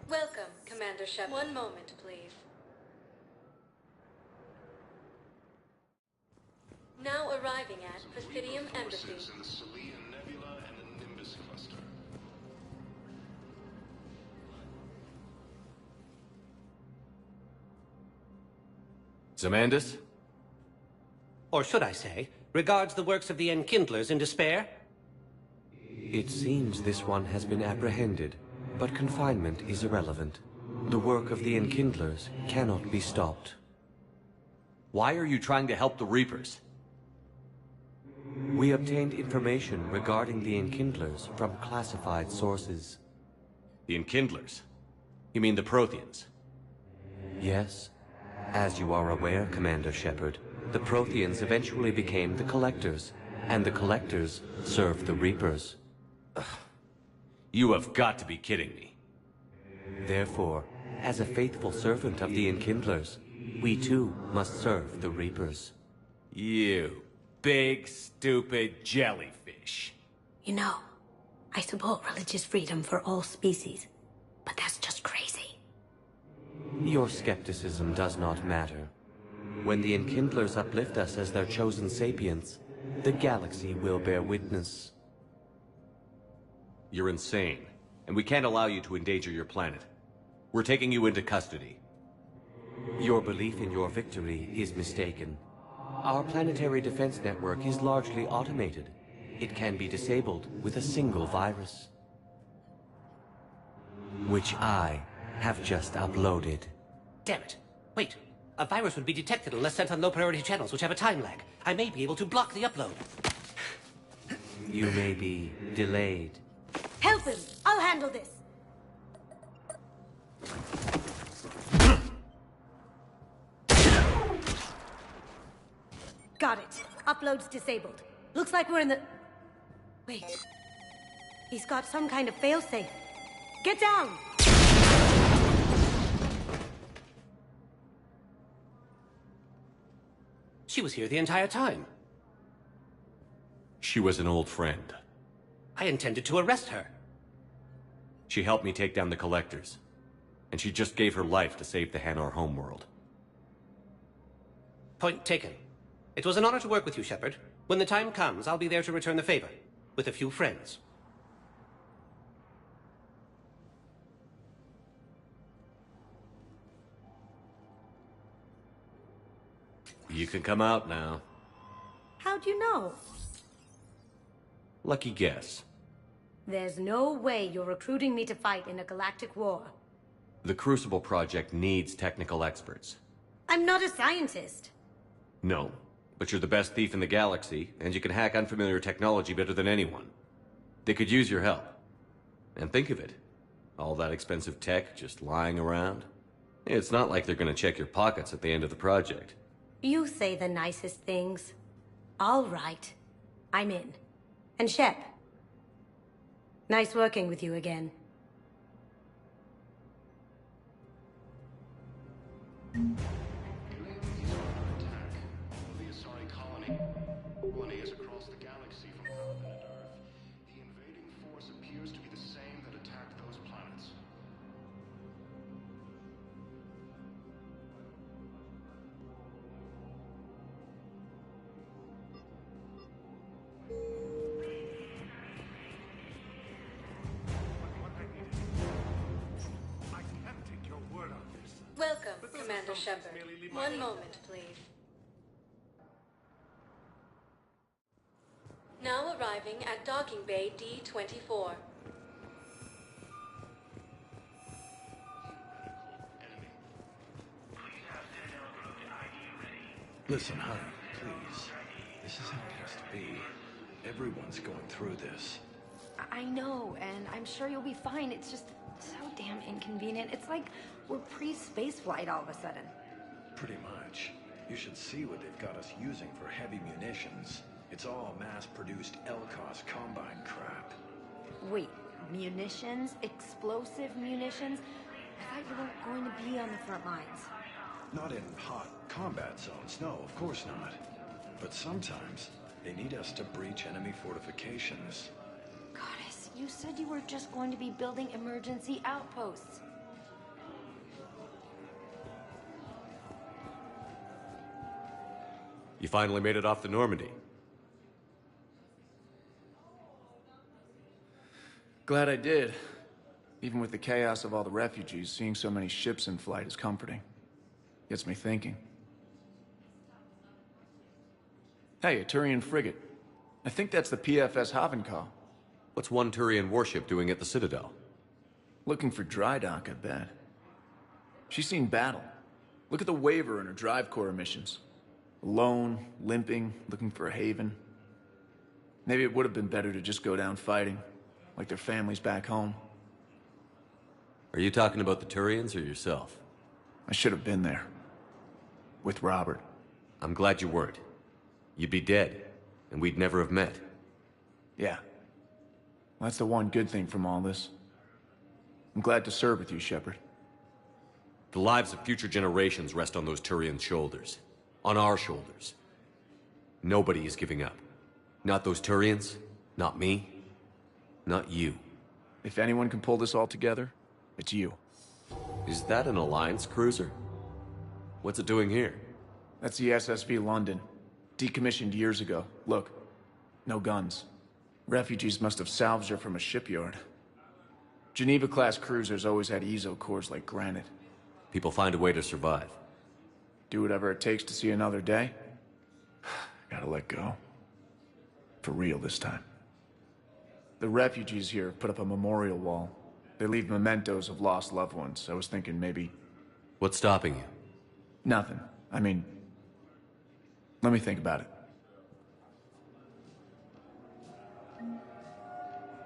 Welcome, Commander Shepard. One moment, please. Now arriving at Presidium Embassy. In the Celian Nebula and the Nimbus Cluster. Zemandis? Or should I say, regards the works of the Enkindlers in despair? It seems this one has been apprehended, but confinement is irrelevant. The work of the Enkindlers cannot be stopped. Why are you trying to help the Reapers? We obtained information regarding the Enkindlers from classified sources. The Enkindlers? You mean the Protheans? Yes. As you are aware, Commander Shepard, the Protheans eventually became the Collectors, and the Collectors served the Reapers. You have got to be kidding me. Therefore, as a faithful servant of the Enkindlers, we too must serve the Reapers. You big, stupid jellyfish. You know, I support religious freedom for all species, but that's just crazy. Your skepticism does not matter. When the Enkindlers uplift us as their chosen sapients, the galaxy will bear witness. You're insane, and we can't allow you to endanger your planet. We're taking you into custody. Your belief in your victory is mistaken. Our planetary defense network is largely automated. It can be disabled with a single virus, which I have just uploaded. Damn it. Wait. A virus would be detected unless sent on low-priority channels, which have a time lag. I may be able to block the upload. You may be delayed. Help him! I'll handle this! Got it. Upload's disabled. Looks like we're in the... Wait. He's got some kind of failsafe. Get down! She was here the entire time. She was an old friend. I intended to arrest her. She helped me take down the Collectors. And she just gave her life to save the Hanar homeworld. Point taken. It was an honor to work with you, Shepard. When the time comes, I'll be there to return the favor. With a few friends. You can come out now. How'd you know? Lucky guess. There's no way you're recruiting me to fight in a galactic war. The Crucible Project needs technical experts. I'm not a scientist. No, but you're the best thief in the galaxy, and you can hack unfamiliar technology better than anyone. They could use your help. And think of it. All that expensive tech just lying around. It's not like they're gonna check your pockets at the end of the project. You say the nicest things. All right. I'm in. And Shep. Nice working with you again. The Asari colony is across the galaxy from Earth and Earth. The invading force appears to be the same that attacked those planets. Welcome, Commander Shepard. One moment, please. Now arriving at Docking Bay D-24. Listen, honey, please. This isn't supposed to be. Everyone's going through this. I know, and I'm sure you'll be fine. It's just so damn inconvenient. It's like we're pre-space flight all of a sudden. Pretty much. You should see what they've got us using for heavy munitions. It's all mass-produced LCOS Combine crap. Wait, munitions? Explosive munitions? I thought you weren't going to be on the front lines. Not in hot combat zones, no, of course not. But sometimes, they need us to breach enemy fortifications. Goddess, you said you were just going to be building emergency outposts. You finally made it off the Normandy. Glad I did. Even with the chaos of all the refugees, seeing so many ships in flight is comforting. Gets me thinking. Hey, a Turian frigate. I think that's the PFS Havenkow. What's one Turian warship doing at the Citadel? Looking for dry dock, I bet. She's seen battle. Look at the waiver in her drive core emissions. Alone, limping, looking for a haven. Maybe it would have been better to just go down fighting, like their families back home. Are you talking about the Turians or yourself? I should have been there. With Robert. I'm glad you weren't. You'd be dead, and we'd never have met. Yeah. Well, that's the one good thing from all this. I'm glad to serve with you, Shepard. The lives of future generations rest on those Turian shoulders. On our shoulders. Nobody is giving up. Not those Turians, not me, not you. If anyone can pull this all together, it's you. Is that an Alliance cruiser? What's it doing here? That's the SSV London. Decommissioned years ago. Look, no guns. Refugees must have salvaged her from a shipyard. Geneva-class cruisers always had EZO cores like granite. People find a way to survive. Do whatever it takes to see another day. Gotta let go. For real this time. The refugees here put up a memorial wall. They leave mementos of lost loved ones. I was thinking maybe... What's stopping you? Nothing. I mean... Let me think about it.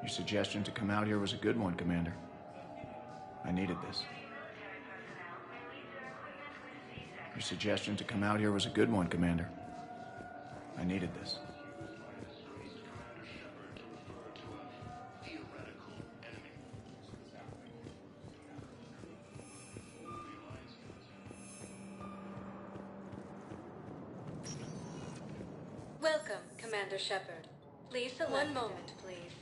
Your suggestion to come out here was a good one, Commander. I needed this. Your suggestion to come out here was a good one, Commander. I needed this. Welcome, Commander Shepard. Please select. One moment, please.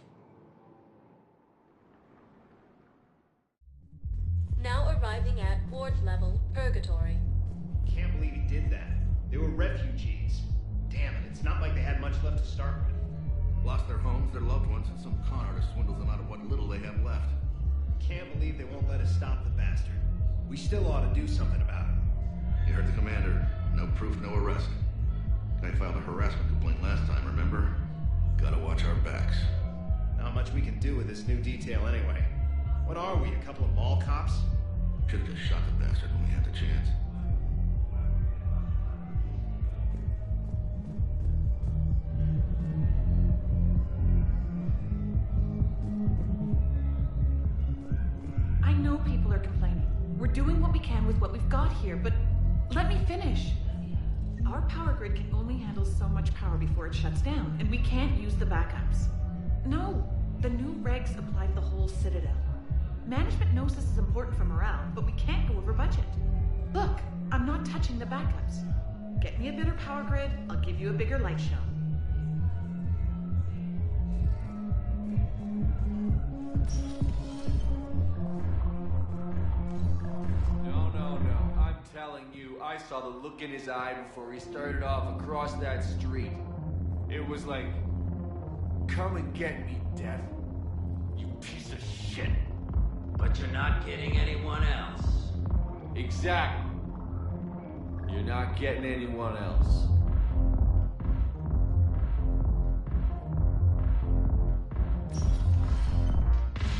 Now arriving at ward level Purgatory. Can't believe he did that. They were refugees. Damn it, it's not like they had much left to start with. Lost their homes, their loved ones, and some con artist swindles them out of what little they have left. Can't believe they won't let us stop the bastard. We still ought to do something about it. You heard the commander. No proof, no arrest. Guy filed a harassment complaint last time, remember? Gotta watch our backs. Not much we can do with this new detail anyway. What are we, a couple of mall cops? Should've just shot the bastard when we had the chance. I know people are complaining. We're doing what we can with what we've got here, but let me finish. Our power grid can only handle so much power before it shuts down, and we can't use the backups. No, the new regs apply to the whole Citadel. Management knows this is important for morale, but we can't go over budget. Look, I'm not touching the backups. Get me a better power grid, I'll give you a bigger light show. No. I'm telling you, I saw the look in his eye before he started off across that street. It was like, come and get me, Death. You piece of shit. But you're not getting anyone else. Exactly. You're not getting anyone else.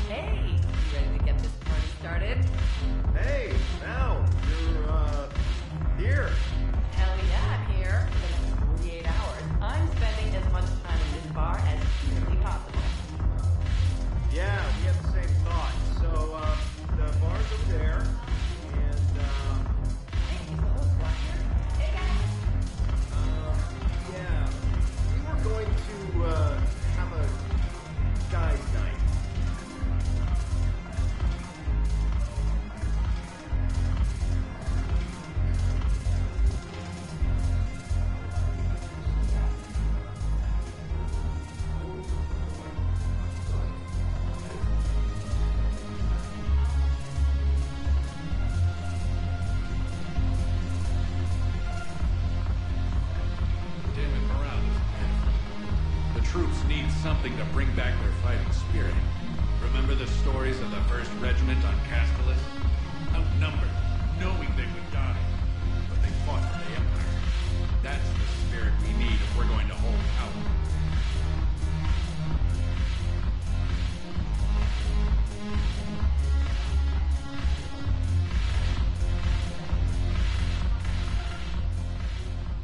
Hey, you ready to get this party started? Hey, Mal, you're, here. Hell yeah, I'm here. For the next 48 hours, I'm spending as much time in this bar as humanly possible. Yeah, we have the same thought. So, the bar's over there, and, yeah, we were going to, have a guys' night. Something to bring back their fighting spirit. Remember the stories of the 1st Regiment on Castellus? Outnumbered, knowing they would die. But they fought for the Empire. That's the spirit we need if we're going to hold out.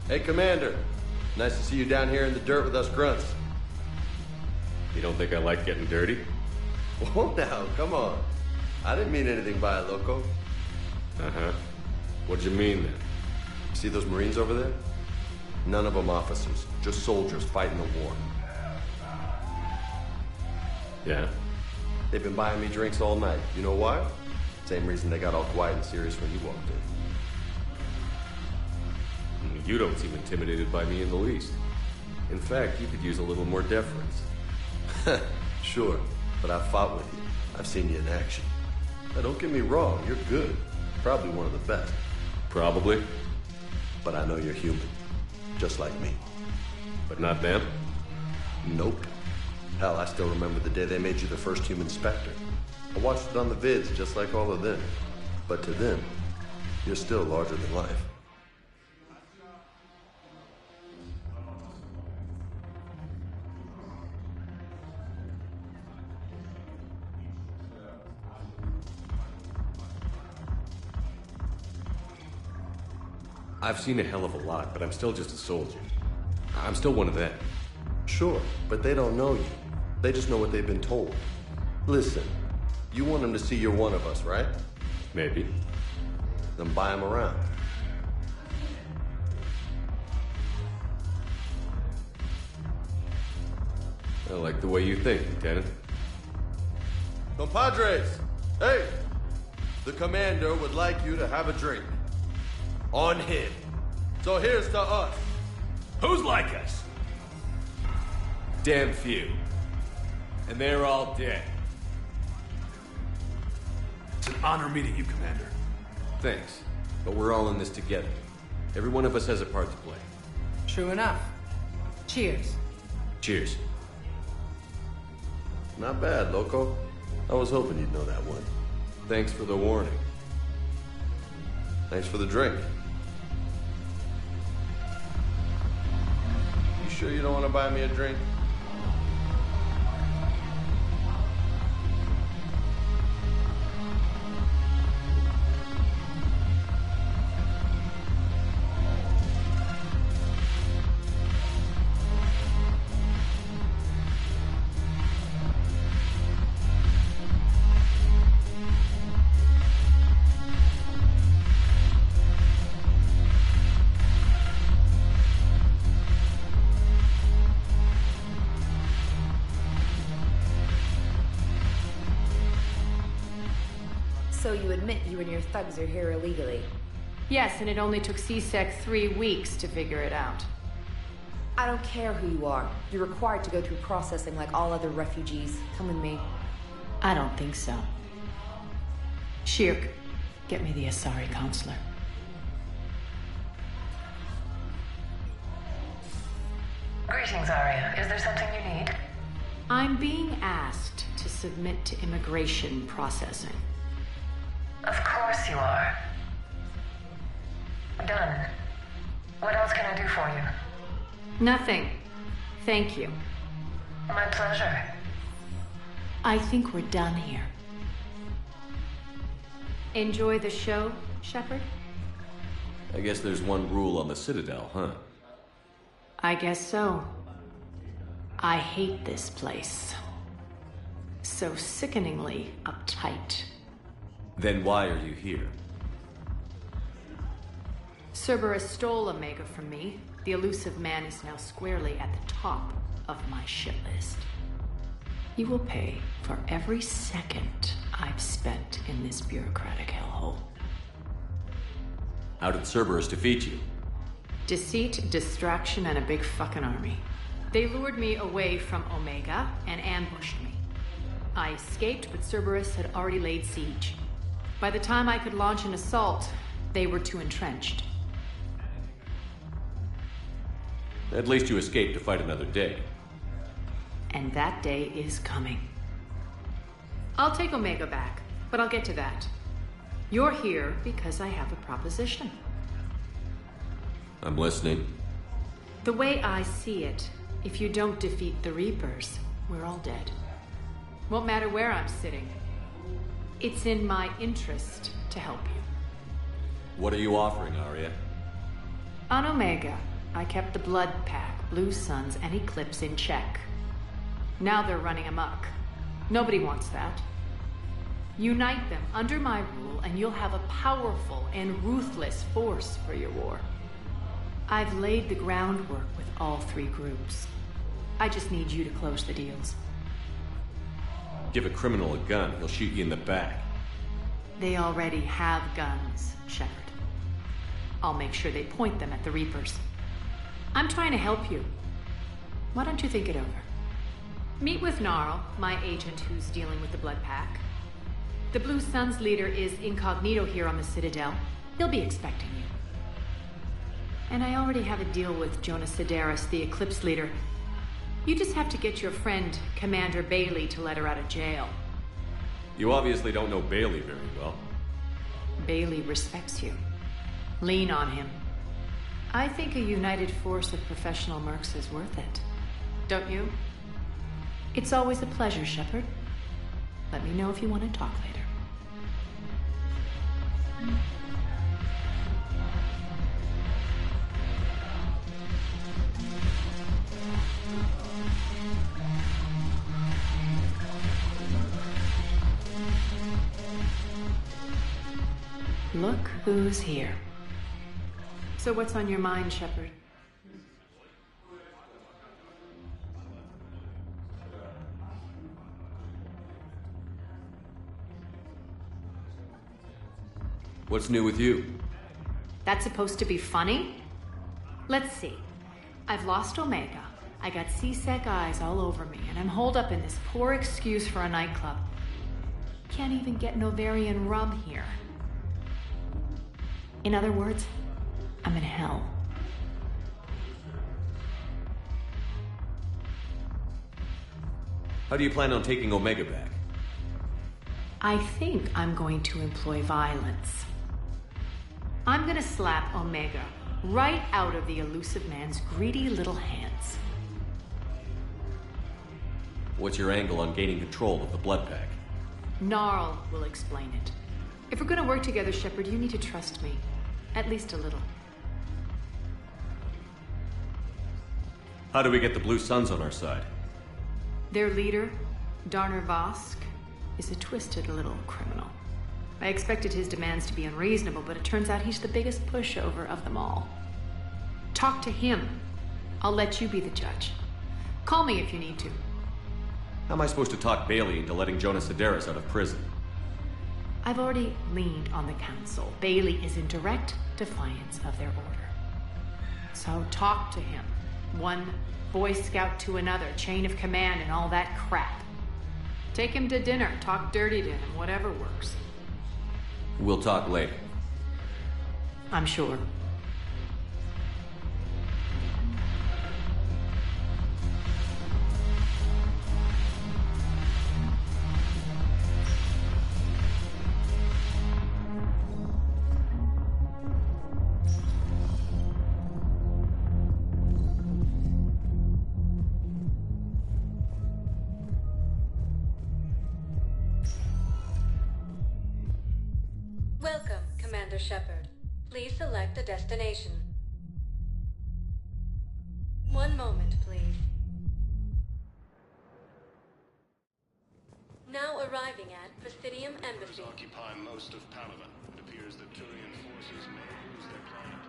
Hey, Commander. Nice to see you down here in the dirt with us grunts. You don't think I like getting dirty? Whoa now, come on. I didn't mean anything by it, Loco. Uh-huh. What'd you mean then? See those Marines over there? None of them officers, just soldiers fighting the war. Yeah? They've been buying me drinks all night. You know why? Same reason they got all quiet and serious when you walked in. You don't seem intimidated by me in the least. In fact, you could use a little more deference. Sure, but I've fought with you. I've seen you in action. Now, don't get me wrong, you're good. Probably one of the best. Probably. But I know you're human. Just like me. But not them? Nope. Hell, I still remember the day they made you the first human Spectre. I watched it on the vids, just like all of them. But to them, you're still larger than life. I've seen a hell of a lot, but I'm still just a soldier. I'm still one of them. Sure, but they don't know you. They just know what they've been told. Listen, you want them to see you're one of us, right? Maybe. Then buy them around. I like the way you think, Lieutenant. Compadres! Hey! The commander would like you to have a drink. On him. So here's to us. Who's like us? Damn few. And they're all dead. It's an honor meeting you, Commander. Thanks. But we're all in this together. Every one of us has a part to play. True enough. Cheers. Cheers. Not bad, Loco. I was hoping you'd know that one. Thanks for the warning. Thanks for the drink. You sure you don't want to buy me a drink? So you admit you and your thugs are here illegally? Yes, and it only took CSEC 3 weeks to figure it out. I don't care who you are. You're required to go through processing like all other refugees. Come with me. I don't think so. Shirk, get me the Asari consular. Greetings, Arya. Is there something you need? I'm being asked to submit to immigration processing. Of course you are. Done. What else can I do for you? Nothing. Thank you. My pleasure. I think we're done here. Enjoy the show, Shepard? I guess there's one rule on the Citadel, huh? I guess so. I hate this place. So sickeningly uptight. Then why are you here? Cerberus stole Omega from me. The elusive man is now squarely at the top of my shit list. You will pay for every second I've spent in this bureaucratic hellhole. How did Cerberus defeat you? Deceit, distraction, and a big fucking army. They lured me away from Omega and ambushed me. I escaped, but Cerberus had already laid siege. By the time I could launch an assault, they were too entrenched. At least you escaped to fight another day. And that day is coming. I'll take Omega back, but I'll get to that. You're here because I have a proposition. I'm listening. The way I see it, if you don't defeat the Reapers, we're all dead. Won't matter where I'm sitting. It's in my interest to help you. What are you offering, Arya? On Omega, I kept the Blood Pack, Blue Suns, and Eclipse in check. Now they're running amok. Nobody wants that. Unite them under my rule, and you'll have a powerful and ruthless force for your war. I've laid the groundwork with all 3 groups. I just need you to close the deals. Give a criminal a gun, he'll shoot you in the back. They already have guns, Shepard. I'll make sure they point them at the Reapers. I'm trying to help you. Why don't you think it over? Meet with Gnarl, my agent who's dealing with the Blood Pack. The Blue Suns leader is incognito here on the Citadel. He'll be expecting you. And I already have a deal with Jonas Sidaris, the Eclipse leader. You just have to get your friend, Commander Bailey, to let her out of jail. You obviously don't know Bailey very well. Bailey respects you. Lean on him. I think a united force of professional mercs is worth it. Don't you? It's always a pleasure, Shepard. Let me know if you want to talk later. Look who's here. So what's on your mind, Shepard? What's new with you? That's supposed to be funny? Let's see. I've lost Omega. I got CSEC eyes all over me, and I'm holed up in this poor excuse for a nightclub. Can't even get Novarian rum here. In other words, I'm in hell. How do you plan on taking Omega back? I think I'm going to employ violence. I'm gonna slap Omega right out of the elusive man's greedy little hands. What's your angle on gaining control of the Blood Pack? Gnarl will explain it. If we're gonna work together, Shepard, you need to trust me. At least a little. How do we get the Blue Suns on our side? Their leader, Darner Vosk, is a twisted little criminal. I expected his demands to be unreasonable, but it turns out he's the biggest pushover of them all. Talk to him. I'll let you be the judge. Call me if you need to. How am I supposed to talk Bailey into letting Jonas Sidaris out of prison? I've already leaned on the Council. Bailey is in direct defiance of their order. So talk to him. One Boy Scout to another, chain of command and all that crap. Take him to dinner, talk dirty to him, whatever works. We'll talk later. I'm sure. Welcome, Commander Shepard. Please select a destination. One moment, please. Now arriving at Presidium Embassy. Occupy most of Palaven. It appears that Turian forces may lose their planet.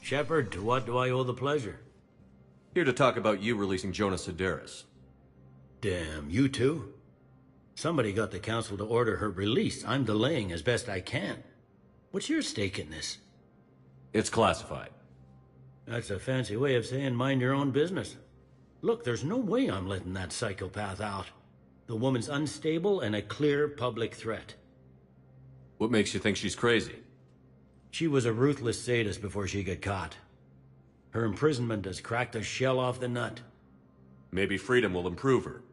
Shepard, to what do I owe the pleasure? Here to talk about you releasing Jonas Sedaris. Damn, you too? Somebody got the Council to order her release. I'm delaying as best I can. What's your stake in this? It's classified. That's a fancy way of saying mind your own business. Look, there's no way I'm letting that psychopath out. The woman's unstable and a clear public threat. What makes you think she's crazy? She was a ruthless sadist before she got caught. Her imprisonment has cracked the shell off the nut. Maybe freedom will improve her.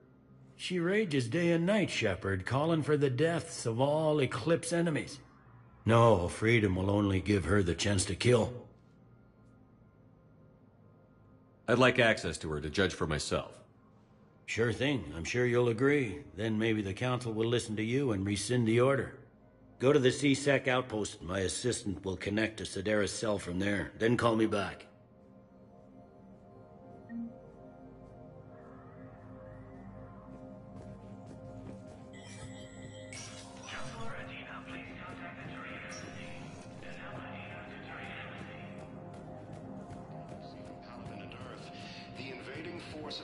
She rages day and night, Shepard, calling for the deaths of all Eclipse enemies. No, freedom will only give her the chance to kill. I'd like access to her to judge for myself. Sure thing. I'm sure you'll agree. Then maybe the Council will listen to you and rescind the order. Go to the C-Sec outpost. My assistant will connect to Sedaris' cell from there. Then call me back.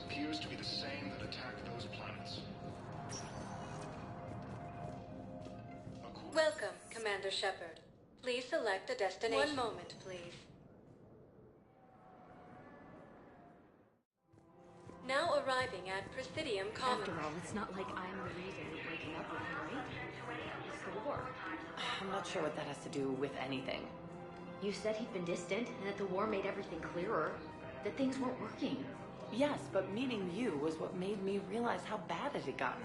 Appears to be the same that attacked those planets. Welcome, Commander Shepard. Please select a destination. One moment, please. Now arriving at Presidium Commons. After all, it's not like I'm the reason you're breaking up with him, right? It's the war. I'm not sure what that has to do with anything. You said he'd been distant, and that the war made everything clearer. That things weren't working. Yes, but meeting you was what made me realize how bad it had gotten.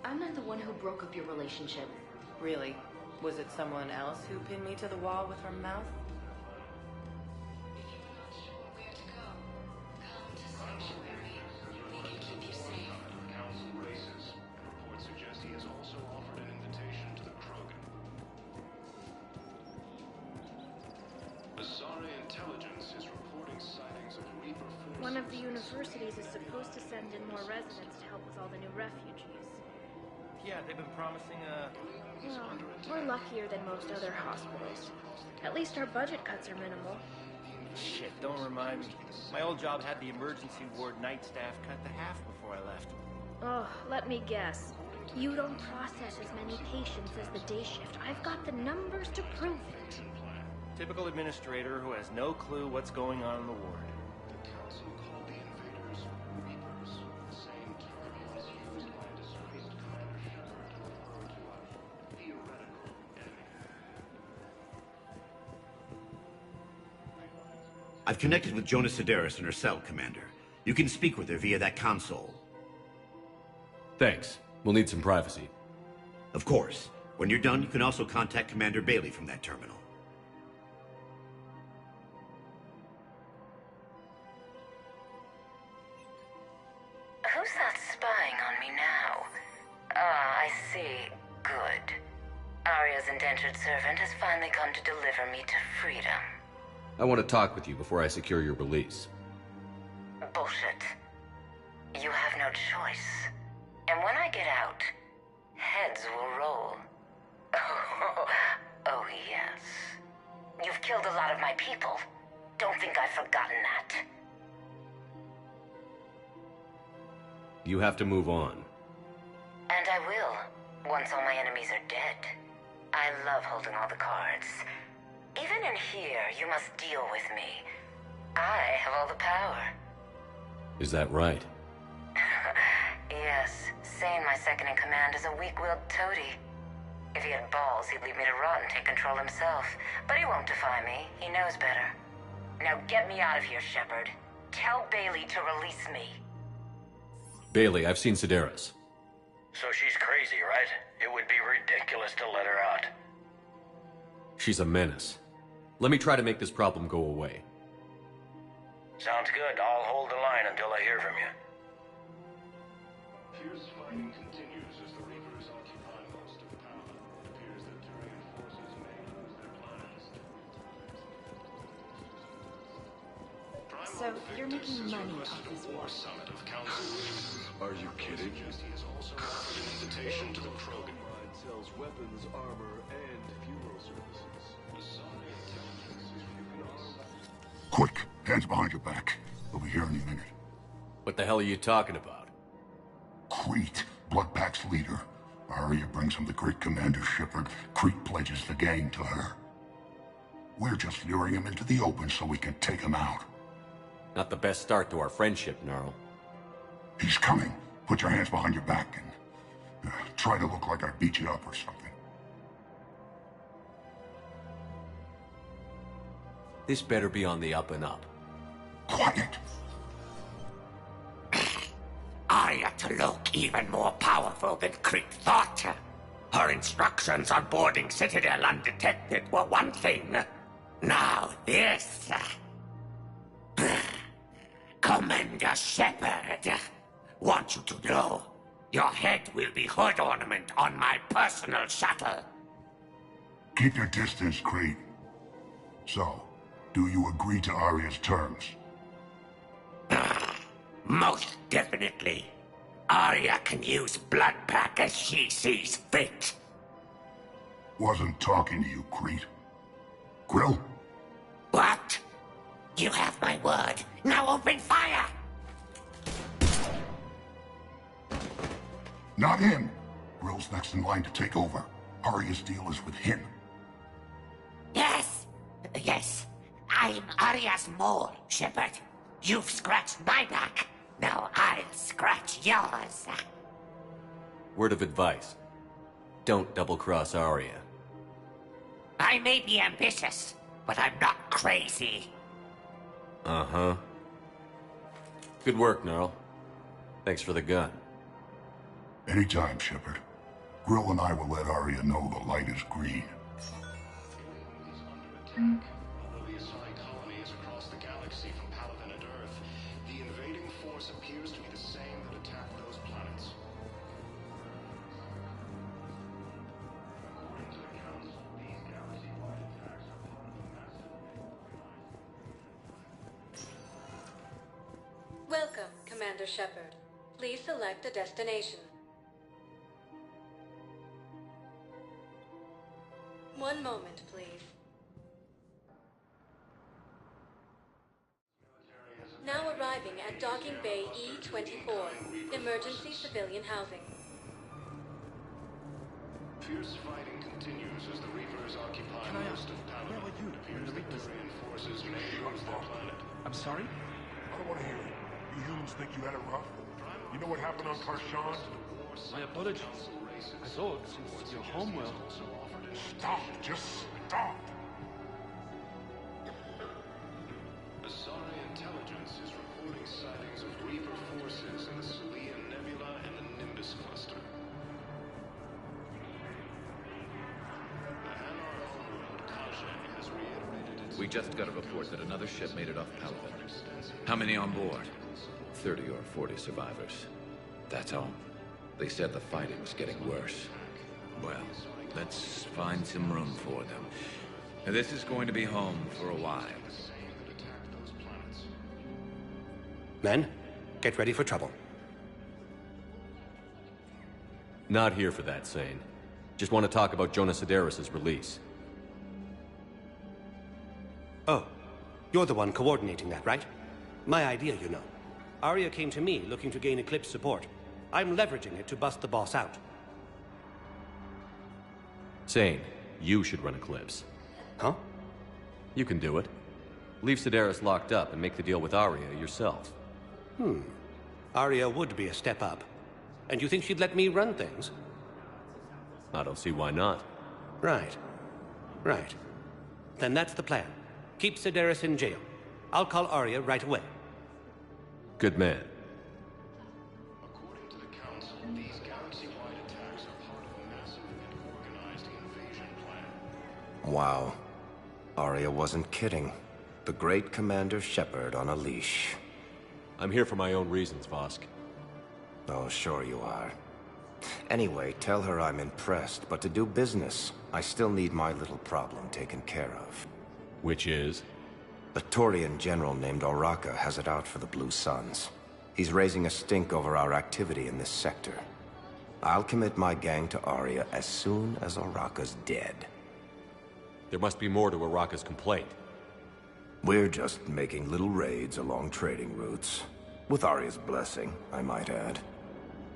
I'm not the one who broke up your relationship. Really? Was it someone else who pinned me to the wall with her mouth? Council races. Reports suggest he has also offered an invitation to the Krogan. Asari Intelligence is reporting sightings of Reaper forces. One of the universities is supposed to send in more residents to help with all the new refugees. Yeah, they've been promising Well, we're luckier than most other hospitals. At least our budget cuts are minimal. Shit, don't remind me. My old job had the emergency ward night staff cut to half before I left. Oh, let me guess. You don't process as many patients as the day shift. I've got the numbers to prove it. Typical administrator who has no clue what's going on in the ward. The Council called the invaders Reapers. The same term was used by a disgraced Commander Shepard to refer to a theoretical enemy. I've connected with Jonas Sedaris in her cell, Commander. You can speak with her via that console. Thanks. We'll need some privacy. Of course. When you're done, you can also contact Commander Bailey from that terminal. Who's that spying on me now? Ah, I see. Good. Arya's indentured servant has finally come to deliver me to freedom. I want to talk with you before I secure your release. Bullshit. You have no choice. And when I get out, heads will roll. Oh, yes. You've killed a lot of my people. Don't think I've forgotten that. You have to move on. And I will, once all my enemies are dead. I love holding all the cards. Even in here, you must deal with me. I have all the power. Is that right? Yes, Sane, my second-in-command, is a weak-willed toady. If he had balls, he'd leave me to rot and take control himself. But he won't defy me. He knows better. Now get me out of here, Shepard. Tell Bailey to release me. Bailey, I've seen Sedaris. So she's crazy, right? It would be ridiculous to let her out. She's a menace. Let me try to make this problem go away. Sounds good. I'll hold the line until I hear from you. Fierce fighting continues as the Reapers occupy most of power. It appears that Turian forces may lose their plans. So, you're making money off this war? Summit of Council. Are you kidding? He has also offered an invitation to the Krogan. Sells weapons, armor, and funeral services. Quick, hands behind your back. We'll be here any minute. What the hell are you talking about? Crete, Bloodpack's leader. Arya brings him the great Commander Shepard. Crete pledges the gang to her. We're just luring him into the open so we can take him out. Not the best start to our friendship, Gnarl. He's coming. Put your hands behind your back and try to look like I beat you up or something. This better be on the up and up. Quiet. Arya to look even more powerful than Crete thought. Her instructions on boarding Citadel undetected were one thing. Now this. Commander Shepard, want you to know, your head will be hood ornament on my personal shuttle. Keep your distance, Crete. So, do you agree to Arya's terms? Most definitely. Arya can use Bloodpack as she sees fit. Wasn't talking to you, Crete. Grill? What? You have my word. Now open fire! Not him. Grill's next in line to take over. Arya's deal is with him. Yes. Yes. I'm Arya's mole, Shepard. You've scratched my back. Now I'll scratch yours. Word of advice. Don't double-cross Arya. I may be ambitious, but I'm not crazy. Uh-huh. Good work, Gnarl. Thanks for the gun. Anytime, Shepard. Grill and I will let Arya know the light is green. Although the Asari colony is across the galaxy from Palaven and Earth, the invading force appears to be the same that attacked those planets. According to the Council, these galaxy-wide attacks are part of a massive Welcome, Commander Shepard. Please select a destination. 1 moment, please. Now arriving at Docking Bay E-24, emergency civilian housing. Fierce fighting continues as the Reapers occupy most of Palaven. It appears that Turian forces may lose their planet. I'm sorry? I don't want to hear it. You humans think you had it rough? You know what happened on Karshan? My apologies. I thought, since you're home well... Stop! Just stop! Asari intelligence is reporting sightings of Reaper forces in the Sulian Nebula and the Nimbus cluster. The Hanar homeworld, Kajang, has reiterated its... We just got a report that another ship made it off Palaven. How many on board? 30 or 40 survivors. That's all. They said the fighting was getting worse. Well, let's find some room for them. This is going to be home for a while. Men, get ready for trouble. Not here for that, Sane. Just want to talk about Jonah Sedaris' release. Oh, You're the one coordinating that, right? My idea, you know. Arya came to me looking to gain Eclipse support. I'm leveraging it to bust the boss out. Sane, you should run Eclipse. Huh? You can do it. Leave Sedaris locked up and make the deal with Arya yourself. Arya would be a step up. And you think she'd let me run things? I don't see why not. Right. Right. Then that's the plan. Keep Sedaris in jail. I'll call Arya right away. Good man. According to the Council, these galaxy-wide attacks are part of a massive and organized invasion plan. Wow. Arya wasn't kidding. The great Commander Shepard on a leash. I'm here for my own reasons, Vosk. Oh, sure you are. Anyway, tell her I'm impressed, but to do business, I still need my little problem taken care of. Which is? A Turian general named Oraka has it out for the Blue Suns. He's raising a stink over our activity in this sector. I'll commit my gang to Arya as soon as Oraka's dead. There must be more to Oraka's complaint. We're just making little raids along trading routes. With Arya's blessing, I might add.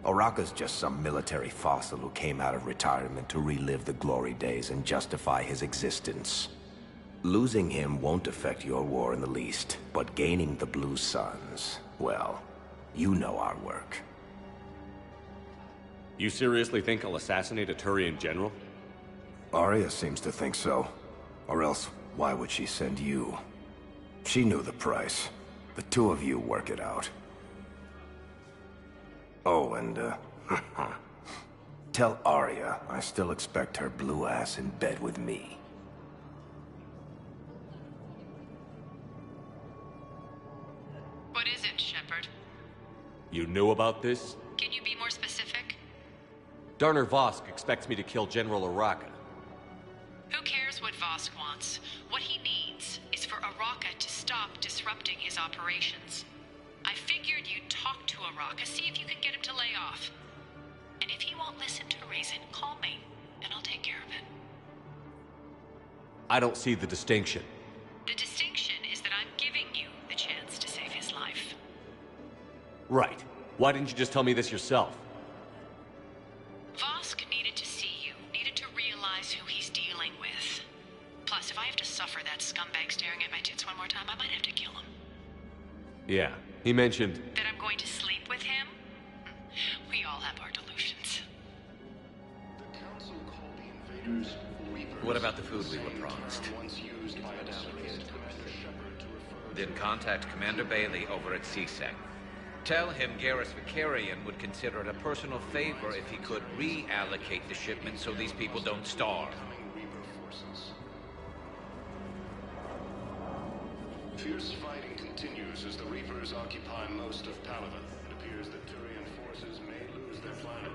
Oraka's just some military fossil who came out of retirement to relive the glory days and justify his existence. Losing him won't affect your war in the least, but gaining the Blue Suns, well, you know our work. You seriously think I'll assassinate a Turian general? Arya seems to think so. Or else, why would she send you? She knew the price. The two of you work it out. Oh, and, tell Arya I still expect her blue ass in bed with me. What is it, Shepard? You knew about this? Can you be more specific? Darner Vosk expects me to kill General Oraka. Who cares what Vosk wants? What he needs is for Oraka to stop disrupting his operations. I figured you'd talk to Oraka, see if you can get him to lay off. And if he won't listen to reason, call me, and I'll take care of it. I don't see the distinction. The distinction is that I'm giving you the chance to save his life. Right. Why didn't you just tell me this yourself? Vosk needed to see you, needed to realize who he's dealing with. Plus, if I have to suffer that scumbag staring at my tits one more time, I might have to kill him. Yeah, he mentioned... That I'm going to sleep with him? We all have our delusions. The Council called the invaders Reapers. What about the food we were promised? Once used by a disgraced Commander Shepard to refer Then contact Commander Bailey over at CSEC. Tell him Garrus Vicarian would consider it a personal favor if he could reallocate the shipment so these people don't starve. Reaper forces. Fierce fighting continues as the Reapers occupy most of Palaven. It appears that Turian forces may lose their planet.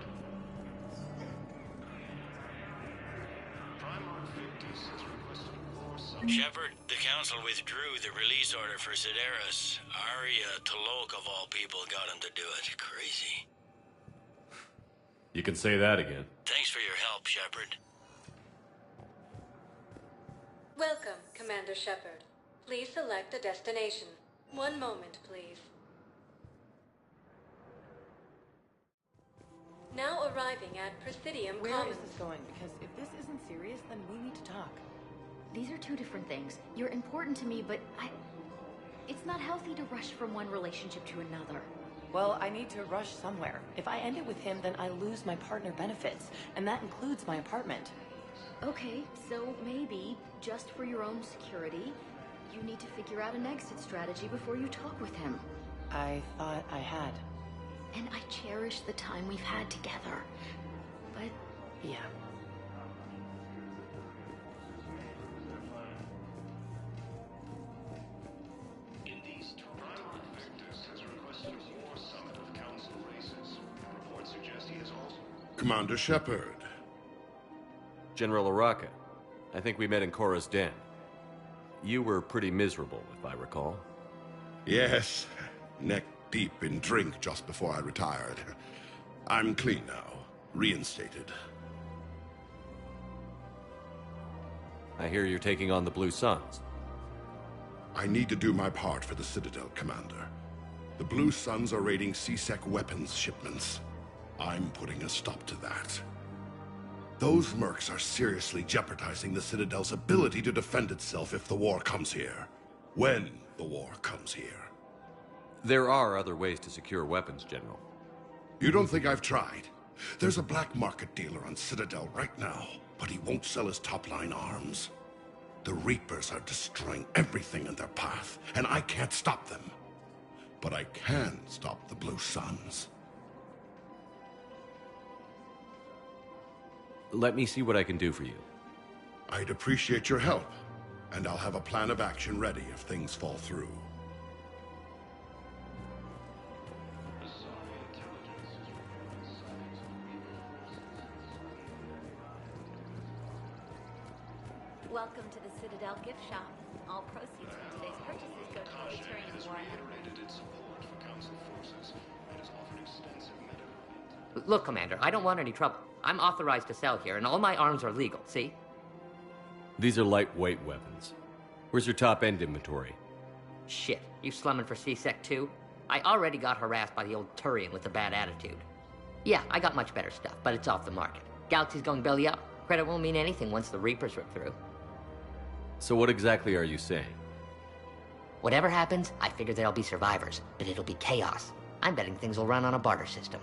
Primarch Victus has requested a war summit. Shepard, the Council withdrew the release order for Sedaris. Arya T'Loak, of all people, got him to do it. Crazy. You can say that again. Thanks for your help, Shepard. Welcome, Commander Shepard. Please select a destination. One moment, please. Now arriving at Presidium Where Commons. is this going? Because if this isn't serious, then we need to talk. These are two different things. You're important to me, but it's not healthy to rush from one relationship to another. Well, I need to rush somewhere. If I end it with him, then I lose my partner benefits, and that includes my apartment. Okay, so maybe, just for your own security, you need to figure out an exit strategy before you talk with him. I thought I had. And I cherish the time we've had together. But... yeah. Primarch Victus has requested a war summit of Council races. Reports suggest he has also... Commander Shepard. General Oraka. I think we met in Korra's den. You were pretty miserable, if I recall. Yes, neck deep in drink just before I retired. I'm clean now, reinstated. I hear you're taking on the Blue Suns. I need to do my part for the Citadel, Commander. The Blue Suns are raiding C-Sec weapons shipments. I'm putting a stop to that. Those mercs are seriously jeopardizing the Citadel's ability to defend itself if the war comes here. When the war comes here. There are other ways to secure weapons, General. You don't think I've tried? There's a black market dealer on Citadel right now, but he won't sell his top-line arms. The Reapers are destroying everything in their path, and I can't stop them. But I can stop the Blue Suns. Let me see what I can do for you. I'd appreciate your help, and I'll have a plan of action ready if things fall through. Welcome to the Citadel gift shop. All proceeds from today's purchases go to the Turian War. Look, Commander, I don't want any trouble. I'm authorized to sell here, and all my arms are legal, see? These are lightweight weapons. Where's your top-end inventory? Shit, you slumming for C-Sec too? I already got harassed by the old Turian with a bad attitude. Yeah, I got much better stuff, but it's off the market. Galaxy's going belly up. Credit won't mean anything once the Reapers rip through. So what exactly are you saying? Whatever happens, I figure there'll be survivors, but it'll be chaos. I'm betting things will run on a barter system.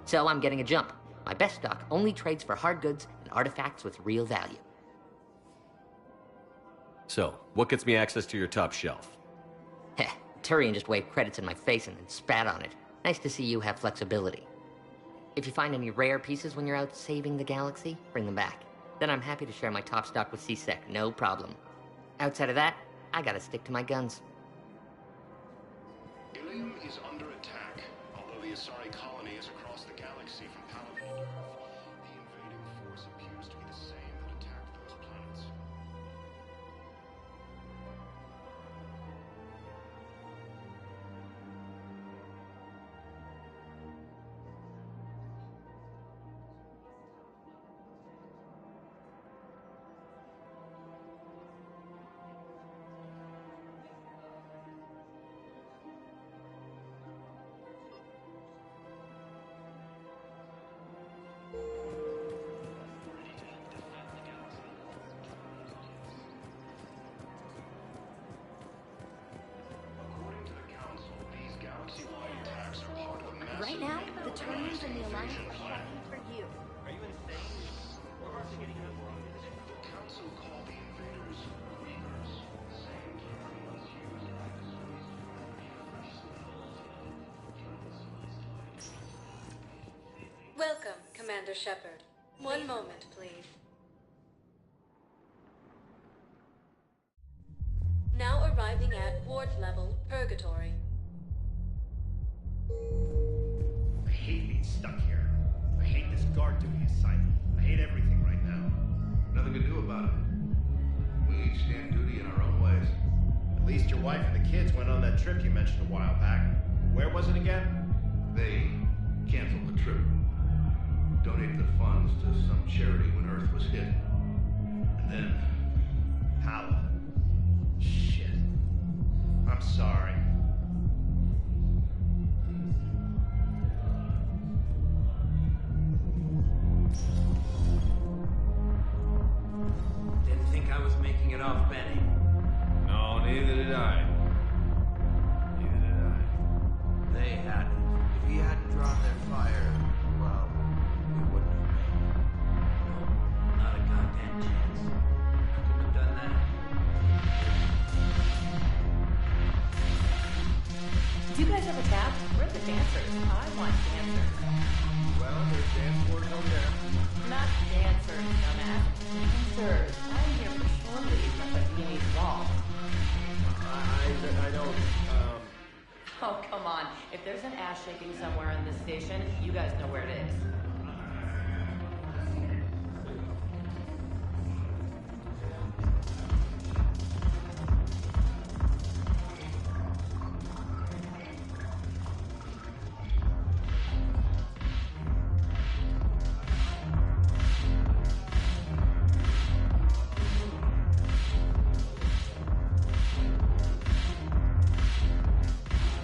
So I'm getting a jump. My best stock only trades for hard goods and artifacts with real value. So, what gets me access to your top shelf? Heh, Turian just waved credits in my face and then spat on it. Nice to see you have flexibility. If you find any rare pieces when you're out saving the galaxy, bring them back. Then I'm happy to share my top stock with C-Sec, no problem. Outside of that, I gotta stick to my guns. Ilium is under attack, although the Asari colony is across the galaxy from Palaven to Earth. The invading force appears to be the same that attacked those planets. Right now, the Turians and the Alliance are fighting for you. Are you insane? We're hardly getting out of The Council called the invaders Reapers. Same term was used by the Welcome, Commander Shepard. One moment, please. Now arriving at ward level Purgatory. I hate being stuck here. I hate this guard duty assignment. I hate everything right now. Nothing to do about it. We each stand duty in our own ways. At least your wife and the kids went on that trip you mentioned a while back. Where was it again? They canceled the trip. Donated the funds to some charity when Earth was hit. And then... Hala. Shit. I'm sorry. Didn't think I was making it off, Benny. No, neither did I. Neither did I. They hadn't. If he hadn't drawn their fire, well, we wouldn't have made it. No, not a goddamn chance. Couldn't have done that. Do you guys have a tab? We're the dancers. I want dancers. Well, there's dance floors over there. Not dancers, dumbass. Dancers. I'm here for shore leave, not the Viennese Waltz. I don't, Oh, come on. If there's an ass shaking somewhere in this station, you guys know where it is.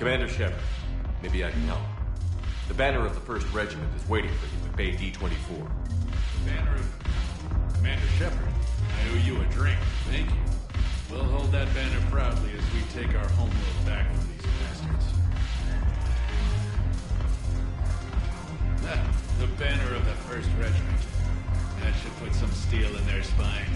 Commander Shepard, maybe I can help. The banner of the 1st Regiment is waiting for you at Bay D-24. The banner of Commander Shepard. I owe you a drink. Thank you. We'll hold that banner proudly as we take our homeworld back from these bastards. The banner of the 1st Regiment. That should put some steel in their spine.